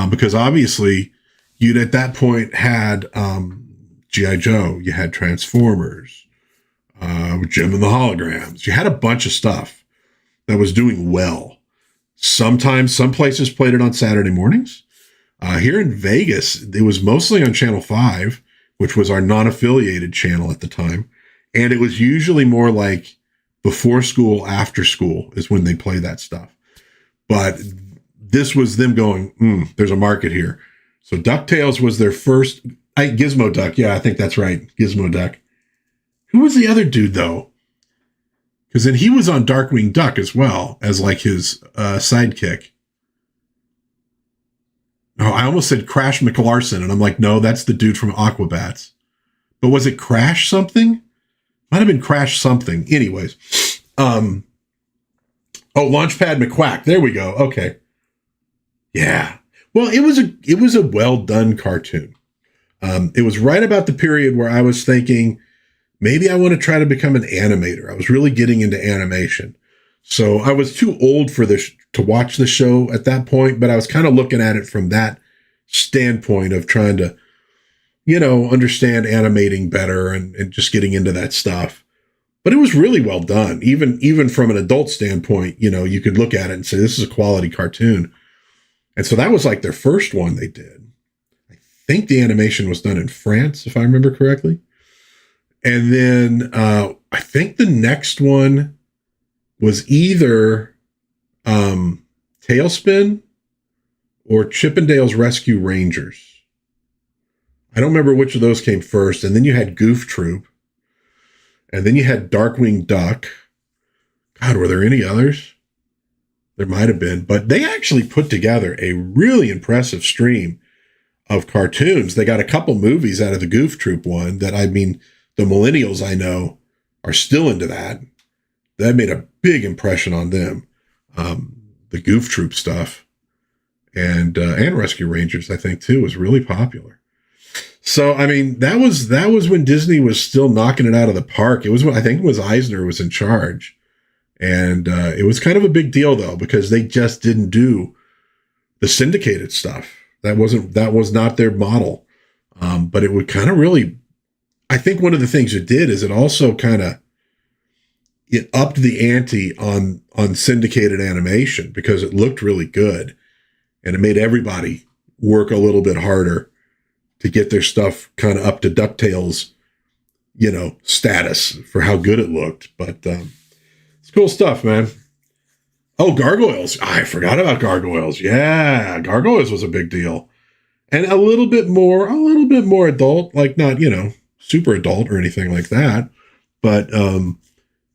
Because obviously you'd at that point had G.I. Joe, you had Transformers, Jim and the Holograms. You had a bunch of stuff that was doing well. Sometimes some places played it on Saturday mornings. Here in Vegas, it was mostly on Channel 5, which was our non-affiliated channel at the time. And it was usually more like before school, after school is when they play that stuff. But this was them going, there's a market here. So DuckTales was their first, Gizmo Duck. Yeah, I think that's right. Gizmo Duck. Who was the other dude, though? Because then he was on Darkwing Duck as well as like his sidekick. Oh, I almost said Crash McLarson, and I'm like, no, that's the dude from Aquabats. But was it Crash something? Might have been Crash something. Anyways. Launchpad McQuack. There we go. Okay. Yeah. Well, it was a well done cartoon. It was right about the period where I was thinking, maybe I want to try to become an animator. I was really getting into animation. So I was too old for this to watch the show at that point, but I was kind of looking at it from that standpoint of trying to, understand animating better and just getting into that stuff. But it was really well done. Even from an adult standpoint, you could look at it and say, this is a quality cartoon. And so that was like their first one they did. I think the animation was done in France, if I remember correctly. And then I think the next one was either Tailspin or Chippendale's Rescue Rangers. I don't remember which of those came first. And then you had Goof Troop. And then you had Darkwing Duck. God, were there any others? There might have been. But they actually put together a really impressive stream of cartoons. They got a couple movies out of the Goof Troop one that, the millennials I know are still into that. That made a big impression on them. The Goof Troop stuff and Rescue Rangers, I think too, was really popular. So, that was when Disney was still knocking it out of the park. I think it was Eisner was in charge, and it was kind of a big deal though, because they just didn't do the syndicated stuff. That was not their model. But it would kind of really, I think one of the things it did is it also it upped the ante on syndicated animation because it looked really good, and it made everybody work a little bit harder to get their stuff kind of up to DuckTales, status for how good it looked. But it's cool stuff, man. Oh, Gargoyles. I forgot about Gargoyles. Yeah, Gargoyles was a big deal. And a little bit more adult, like not, super adult or anything like that, but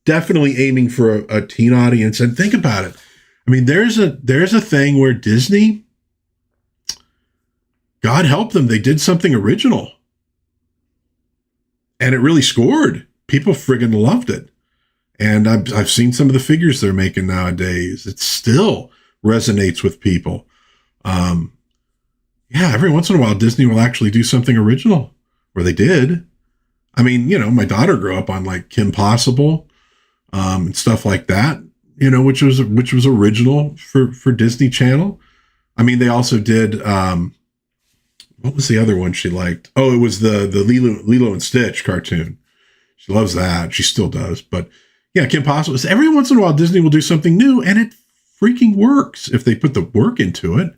definitely aiming for a teen audience. And think about it. There's a thing where Disney, God help them, they did something original. And it really scored. People friggin' loved it. And I've seen some of the figures they're making nowadays. It still resonates with people. Every once in a while, Disney will actually do something original, or they did. My daughter grew up on like Kim Possible, and stuff like that, which was original for Disney Channel. They also did, what was the other one she liked? Oh, it was the Lilo and Stitch cartoon. She loves that. She still does. But yeah, Kim Possible. Every once in a while, Disney will do something new, and it freaking works if they put the work into it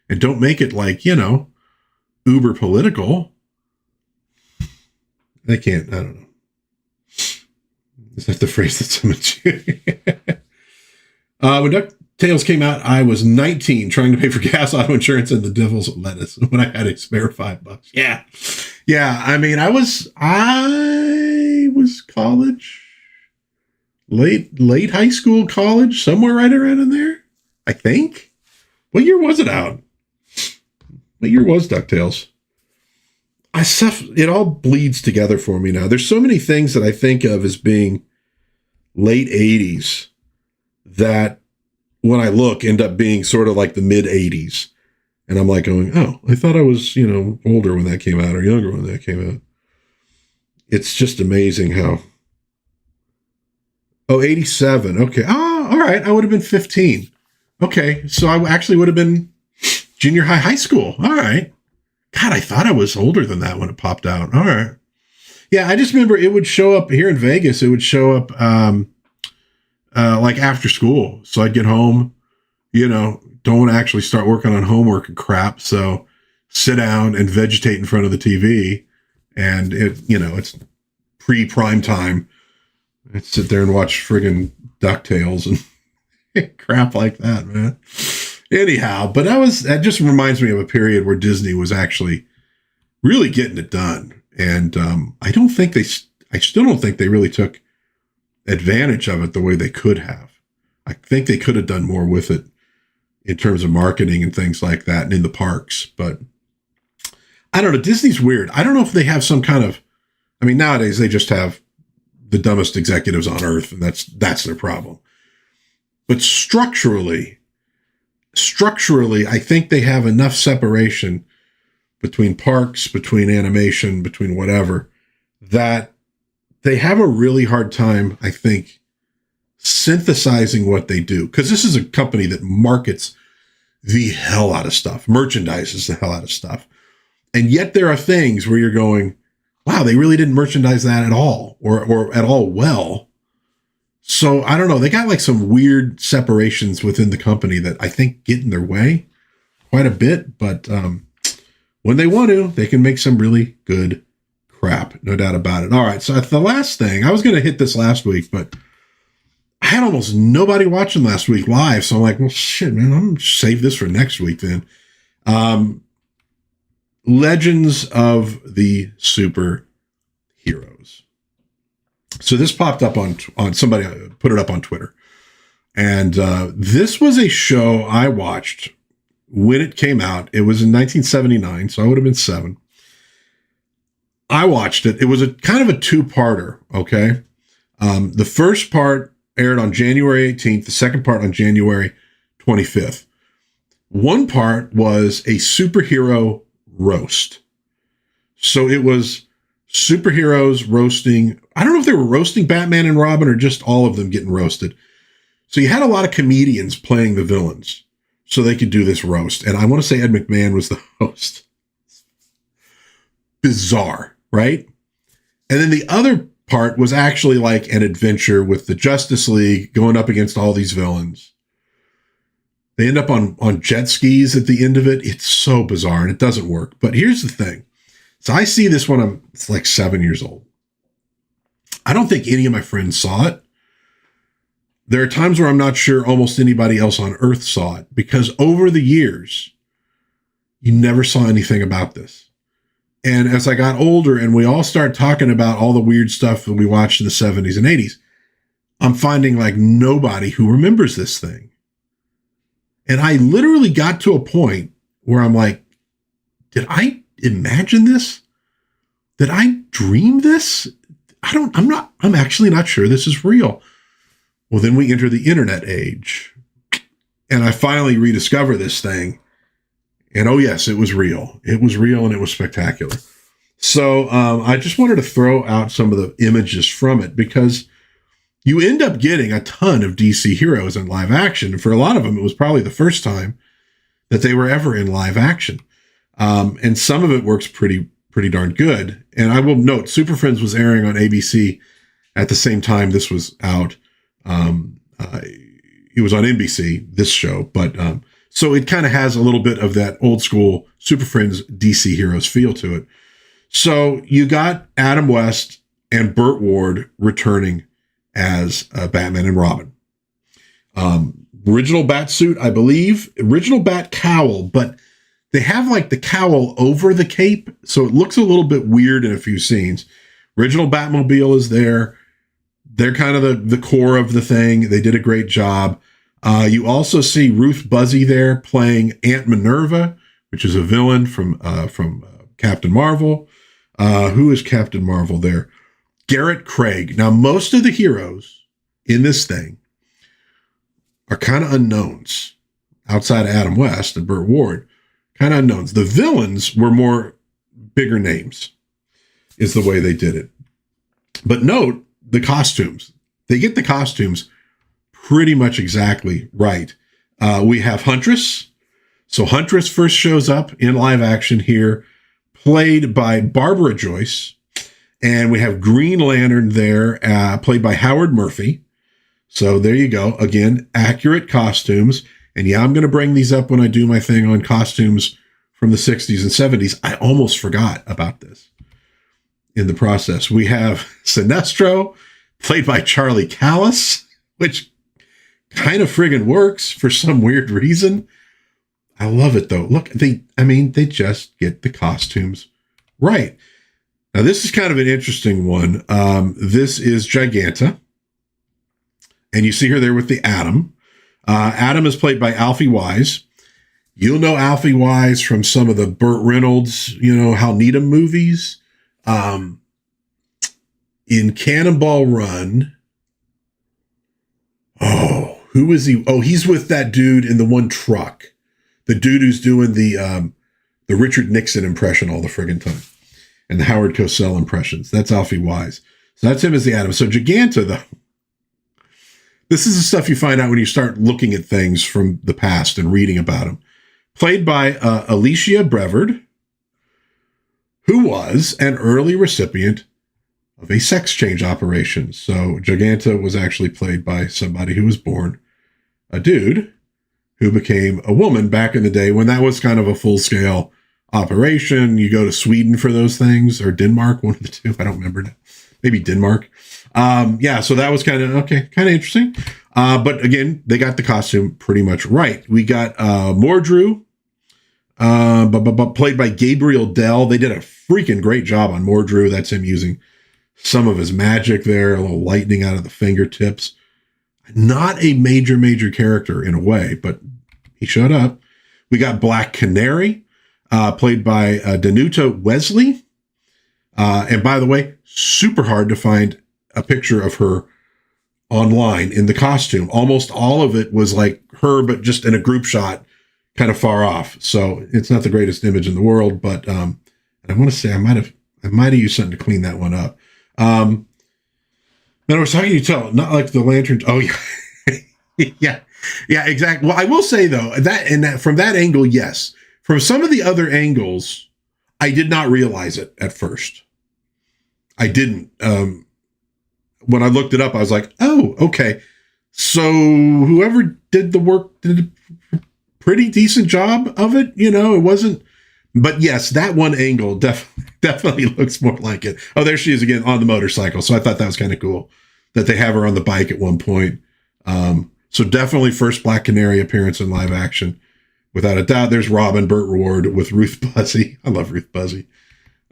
and don't make it like, uber political. They can't, I don't know. Is that the phrase that's so much? When DuckTales came out, I was 19 trying to pay for gas, auto insurance, and the devil's lettuce when I had a spare $5. Yeah. Yeah. I was college, late high school, college, somewhere right around in there, I think. What year was it out? What year was DuckTales? It all bleeds together for me now. There's so many things that I think of as being late 80s that when I look end up being sort of like the mid 80s. And I'm like going, oh, I thought I was, older when that came out or younger when that came out. It's just amazing how. Oh, 87. Okay. Oh, all right. I would have been 15. Okay. So I actually would have been junior high school. All right. God, I thought I was older than that when it popped out. All right. Yeah, I just remember it would show up here in Vegas. It would show up like after school. So I'd get home, don't want to actually start working on homework and crap. So sit down and vegetate in front of the TV. And it's pre-prime time. I'd sit there and watch friggin' DuckTales and crap like that, man. Anyhow, but that just reminds me of a period where Disney was actually really getting it done. And I still don't think they really took advantage of it the way they could have. I think they could have done more with it in terms of marketing and things like that and in the parks. But I don't know. Disney's weird. I don't know if they have some kind of, nowadays they just have the dumbest executives on earth, and that's their problem. But structurally, I think they have enough separation between parks, between animation, between whatever, that they have a really hard time, I think, synthesizing what they do. Because this is a company that markets the hell out of stuff, merchandises the hell out of stuff. And yet there are things where you're going, wow, they really didn't merchandise that at all, or at all well. So I don't know. They got like some weird separations within the company that I think get in their way quite a bit. But when they want to, they can make some really good crap. No doubt about it. All right. So the last thing, I was going to hit this last week, but I had almost nobody watching last week live. So I'm like, well, shit, man, I'm going to save this for next week then. Legends of the Superheroes. So this popped up on somebody put it up on Twitter. And this was a show I watched when it came out. It was in 1979, so I would have been 7. I watched it. It was a kind of a two-parter, okay? The first part aired on January 18th, the second part on January 25th. One part was a superhero roast. So it was superheroes roasting. I don't know if they were roasting Batman and Robin or just all of them getting roasted. So you had a lot of comedians playing the villains so they could do this roast. And I want to say Ed McMahon was the host. Bizarre, right? And then the other part was actually like an adventure with the Justice League going up against all these villains. They end up on jet skis at the end of it. It's so bizarre and it doesn't work. But here's the thing. So I see this when it's like 7 years old. I don't think any of my friends saw it. There are times where I'm not sure almost anybody else on earth saw it, because over the years, you never saw anything about this. And as I got older and we all start talking about all the weird stuff that we watched in the 70s and 80s, I'm finding like nobody who remembers this thing. And I literally got to a point where I'm like, did I imagine this? Did I dream this? I'm actually not sure this is real. Well, then we enter the internet age. And I finally rediscover this thing. And oh yes, it was real. It was real and it was spectacular. So I just wanted to throw out some of the images from it, because you end up getting a ton of DC heroes in live action. And for a lot of them, it was probably the first time that they were ever in live action. And some of it works pretty darn good. And I will note, Super Friends was airing on ABC at the same time this was out. It was on NBC, this show, but so it kind of has a little bit of that old school Super Friends DC heroes feel to it. So you got Adam West and Burt Ward returning as Batman and Robin. Original bat suit, I believe, original bat cowl, but they have like the cowl over the cape, so it looks a little bit weird in a few scenes. Original Batmobile is there. They're kind of the core of the thing. They did a great job. You also see Ruth Buzzy there playing Aunt Minerva, which is a villain from Captain Marvel. Who is Captain Marvel there? Garrett Craig. Now, most of the heroes in this thing are kind of unknowns outside of Adam West and Burt Ward. Kind of unknowns. The villains were more bigger names, is the way they did it. But note the costumes. They get the costumes pretty much exactly right. We have Huntress. So Huntress first shows up in live action here, played by Barbara Joyce. And we have Green Lantern there, played by Howard Murphy. So there you go. Again, accurate costumes. And yeah, I'm going to bring these up when I do my thing on costumes from the 60s and 70s. I almost forgot about this in the process. We have Sinestro, played by Charlie Callis, which kind of friggin' works for some weird reason. I love it though. Look, they just get the costumes right. Now this is kind of an interesting one. This is Giganta. And you see her there with the Atom. Atom is played by Alfie Wise. You'll know Alfie Wise from some of the Burt Reynolds, Hal Needham movies. In Cannonball Run. Oh, who is he? Oh, he's with that dude in the one truck. The dude who's doing the Richard Nixon impression all the friggin' time. And the Howard Cosell impressions. That's Alfie Wise. So that's him as the Atom. So Giganta, though. This is the stuff you find out when you start looking at things from the past and reading about them. Played by Alicia Brevard, who was an early recipient of a sex change operation. So Giganta was actually played by somebody who was born a dude who became a woman back in the day when that was kind of a full-scale operation. You go to Sweden for those things, or Denmark, one of the two. I don't remember now. Maybe Denmark. So that was kind of interesting. But again, they got the costume pretty much right. We got Mordru, played by Gabriel Dell. They did a freaking great job on Mordru. That's him using some of his magic there, a little lightning out of the fingertips. Not a major character in a way, but he showed up. We got Black Canary, played by Danuta Wesley. And by the way, super hard to find a picture of her online in the costume. Almost all of it was like her, but just in a group shot, kind of far off. So it's not the greatest image in the world, but I want to say I might have used something to clean that one up. In other words, how can you tell? Not like the lantern. Oh yeah, yeah, exactly. Well, I will say though that from that angle, yes. From some of the other angles, I did not realize it at first. I didn't. When I looked it up, I was like, oh, okay. So whoever did the work did a pretty decent job of it. It wasn't. But yes, that one angle definitely looks more like it. Oh, there she is again on the motorcycle. So I thought that was kind of cool that they have her on the bike at one point. So definitely first Black Canary appearance in live action. Without a doubt, there's Robin Burt Ward with Ruth Buzzy. I love Ruth Buzzy.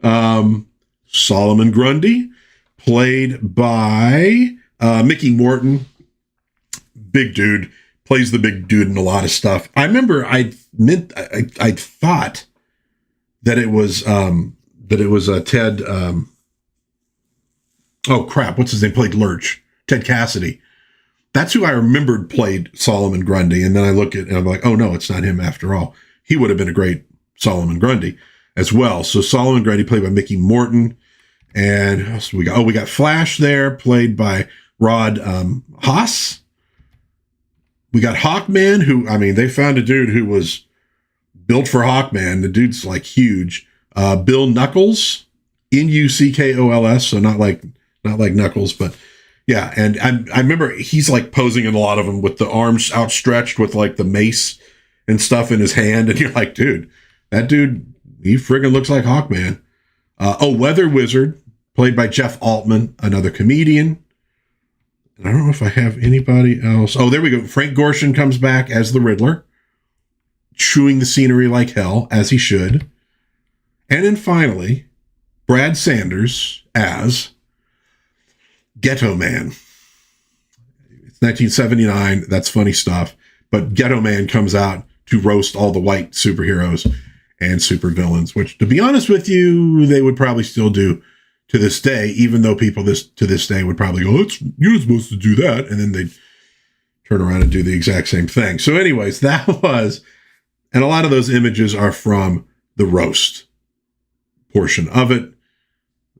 Solomon Grundy, played by Mickey Morton. Big dude. Plays the big dude in a lot of stuff. I remember I thought that it was Ted. Oh crap! What's his name? Played Lurch. Ted Cassidy. That's who I remembered played Solomon Grundy. And then I look at it and I'm like, oh no, it's not him after all. He would have been a great Solomon Grundy as well. So Solomon Grundy played by Mickey Morton. And who else do we got? Oh, we got Flash there, played by Rod Haas. We got Hawkman, who, they found a dude who was built for Hawkman. The dude's like huge. Bill Knuckles, Nuckols, so not like Knuckles, but yeah. And I remember he's like posing in a lot of them with the arms outstretched with like the mace and stuff in his hand. And you're like, dude, that dude, he friggin' looks like Hawkman. Weather Wizard, played by Jeff Altman, another comedian. And I don't know if I have anybody else. Oh, there we go. Frank Gorshin comes back as the Riddler, chewing the scenery like hell, as he should. And then finally, Brad Sanders as Ghetto Man. It's 1979. That's funny stuff. But Ghetto Man comes out to roast all the white superheroes and supervillains, which, to be honest with you, they would probably still do to this day, even though people to this day would probably go, you're supposed to do that. And then they'd turn around and do the exact same thing. So anyways, that was, and a lot of those images are from the roast portion of it.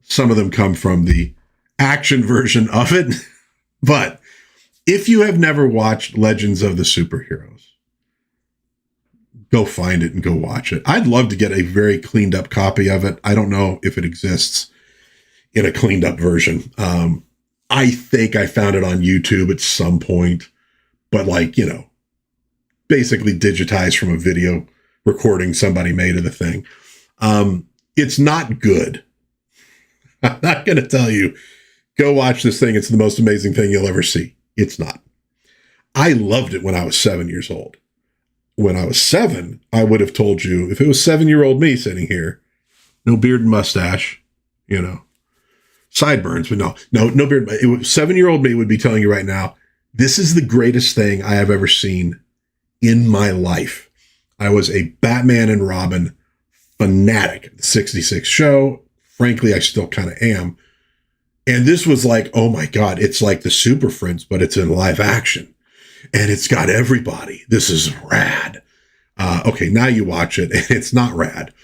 Some of them come from the action version of it. But if you have never watched Legends of the Superheroes, go find it and go watch it. I'd love to get a very cleaned up copy of it. I don't know if it exists in a cleaned up version. I think I found it on YouTube at some point, but like, basically digitized from a video recording somebody made of the thing. It's not good. I'm not going to tell you, go watch this thing. It's the most amazing thing you'll ever see. It's not. I loved it when I was 7 years old. When I was 7, I would have told you, if it was 7-year-old me sitting here, no beard and mustache, sideburns, but no beard. It was 7-year-old me would be telling you right now, this is the greatest thing I have ever seen in my life. I was a Batman and Robin fanatic. The 66 show, frankly, I still kind of am. And this was like, oh my God, it's like the Super Friends, but it's in live action. And it's got everybody. This is rad. Okay, now you watch it, and it's not rad.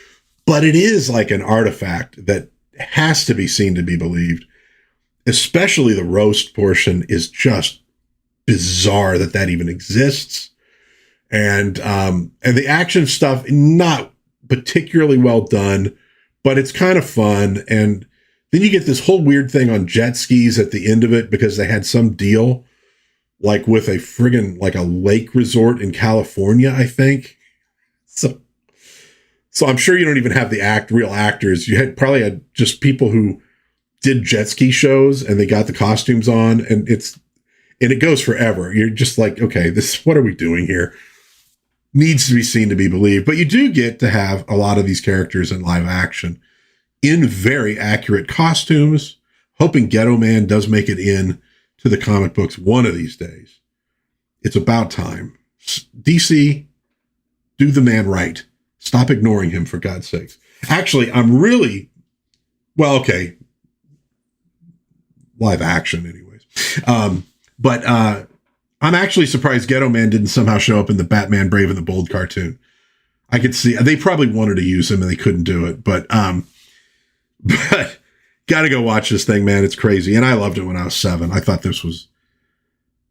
But it is like an artifact that has to be seen to be believed. Especially the roast portion is just bizarre that even exists. And the action stuff, not particularly well done, but it's kind of fun. And then you get this whole weird thing on jet skis at the end of it because they had some deal like with a friggin' like a lake resort in California, I think. So I'm sure you don't even have the real actors. You probably had just people who did jet ski shows and they got the costumes on, and it goes forever. You're just like, okay, what are we doing here? Needs to be seen to be believed. But you do get to have a lot of these characters in live action in very accurate costumes. Hoping Ghetto Man does make it in to the comic books one of these days. It's about time. DC, do the man right. Stop ignoring him, for God's sakes. Actually, okay. Live action anyways. But I'm actually surprised Ghetto Man didn't somehow show up in the Batman Brave and the Bold cartoon. I could see, they probably wanted to use him and they couldn't do it, but gotta go watch this thing, man. It's crazy. And I loved it when I was 7. I thought this was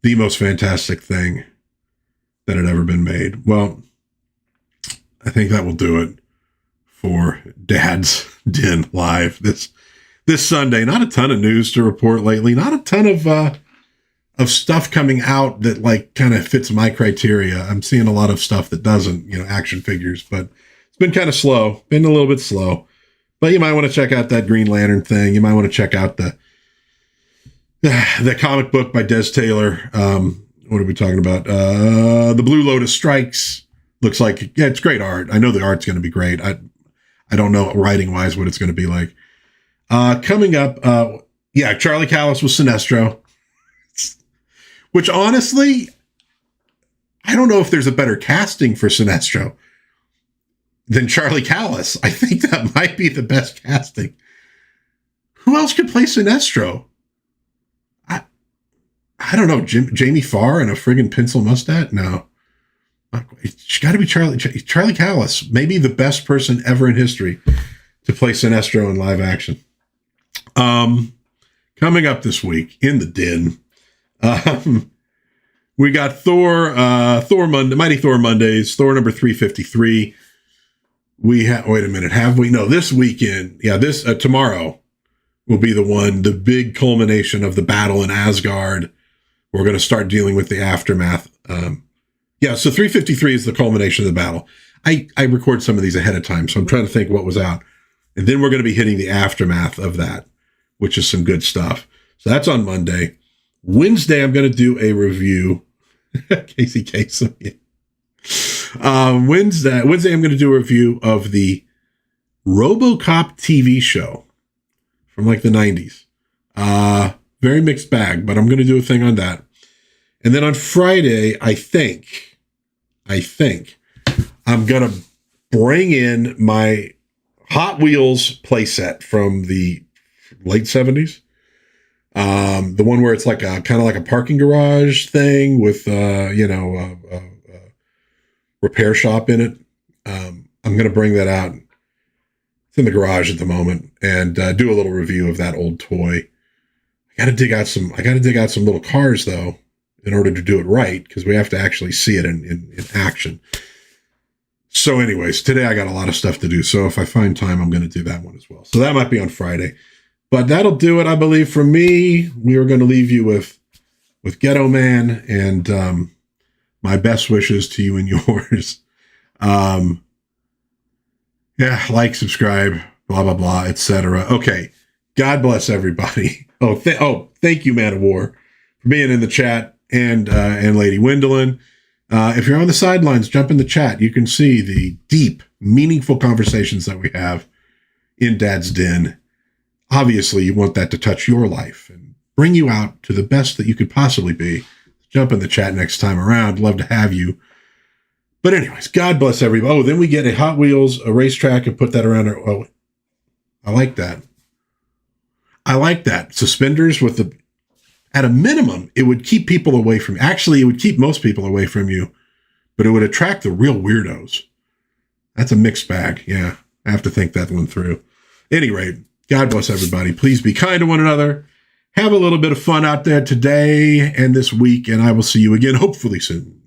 the most fantastic thing that had ever been made. Well, I think that will do it for Dad's Den Live this Sunday. Not a ton of news to report lately. Not a ton of stuff coming out that like kind of fits my criteria. I'm seeing a lot of stuff that doesn't, action figures, but it's been kind of slow, been a little bit slow. But you might want to check out that Green Lantern thing. You might want to check out the comic book by Des Taylor. What are we talking about? The Blue Lotus Strikes. Looks like, it's great art. I know the art's going to be great. I don't know writing wise what it's going to be like. Coming up, Charlie Callis with Sinestro. Which honestly, I don't know if there's a better casting for Sinestro than Charlie Callis. I think that might be the best casting. Who else could play Sinestro? I don't know. Jamie Farr and a friggin' pencil mustache? No. It's got to be Charlie Callis. Maybe the best person ever in history to play Sinestro in live action. Coming up this week in the den. We got Thor Monday, Mighty Thor Mondays, Thor number 353. Wait a minute. Have we? No, this weekend. Yeah, tomorrow will be the big culmination of the battle in Asgard. We're going to start dealing with the aftermath. So 353 is the culmination of the battle. I record some of these ahead of time, so I'm trying to think what was out. And then we're going to be hitting the aftermath of that, which is some good stuff. So that's on Monday. Wednesday, I'm going to do a review. Casey Kasem. Yeah. Wednesday, I'm going to do a review of the RoboCop TV show from like the 90s. Very mixed bag, but I'm going to do a thing on that. And then on Friday, I think I'm going to bring in my Hot Wheels playset from the late 70s. The one where it's like kind of like a parking garage thing with, repair shop in it. I'm going to bring that out. It's in the garage at the moment and do a little review of that old toy. I got to dig out some little cars though, in order to do it right, because we have to actually see it in action. So anyways, today I got a lot of stuff to do. So if I find time, I'm going to do that one as well. So that might be on Friday. But that'll do it, I believe, from me. We are going to leave you with Ghetto Man and my best wishes to you and yours. Yeah, like, subscribe, blah, blah, blah, etc. Okay. God bless everybody. Thank you, Man of War, for being in the chat, and Lady Wendelin. If you're on the sidelines, jump in the chat. You can see the deep, meaningful conversations that we have in Dad's Den. Obviously, you want that to touch your life and bring you out to the best that you could possibly be. Jump in the chat next time around. Love to have you. But anyways, God bless everybody. Oh, then we get a Hot Wheels, a racetrack, and put that around our... Oh, I like that. I like that. Suspenders with the... At a minimum, it would keep people away from... Actually, it would keep most people away from you, but it would attract the real weirdos. That's a mixed bag. Yeah, I have to think that one through. At any rate, God bless everybody. Please be kind to one another. Have a little bit of fun out there today and this week, and I will see you again, hopefully soon,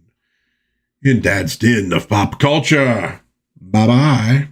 in Dad's Den of Pop Culture. Bye-bye.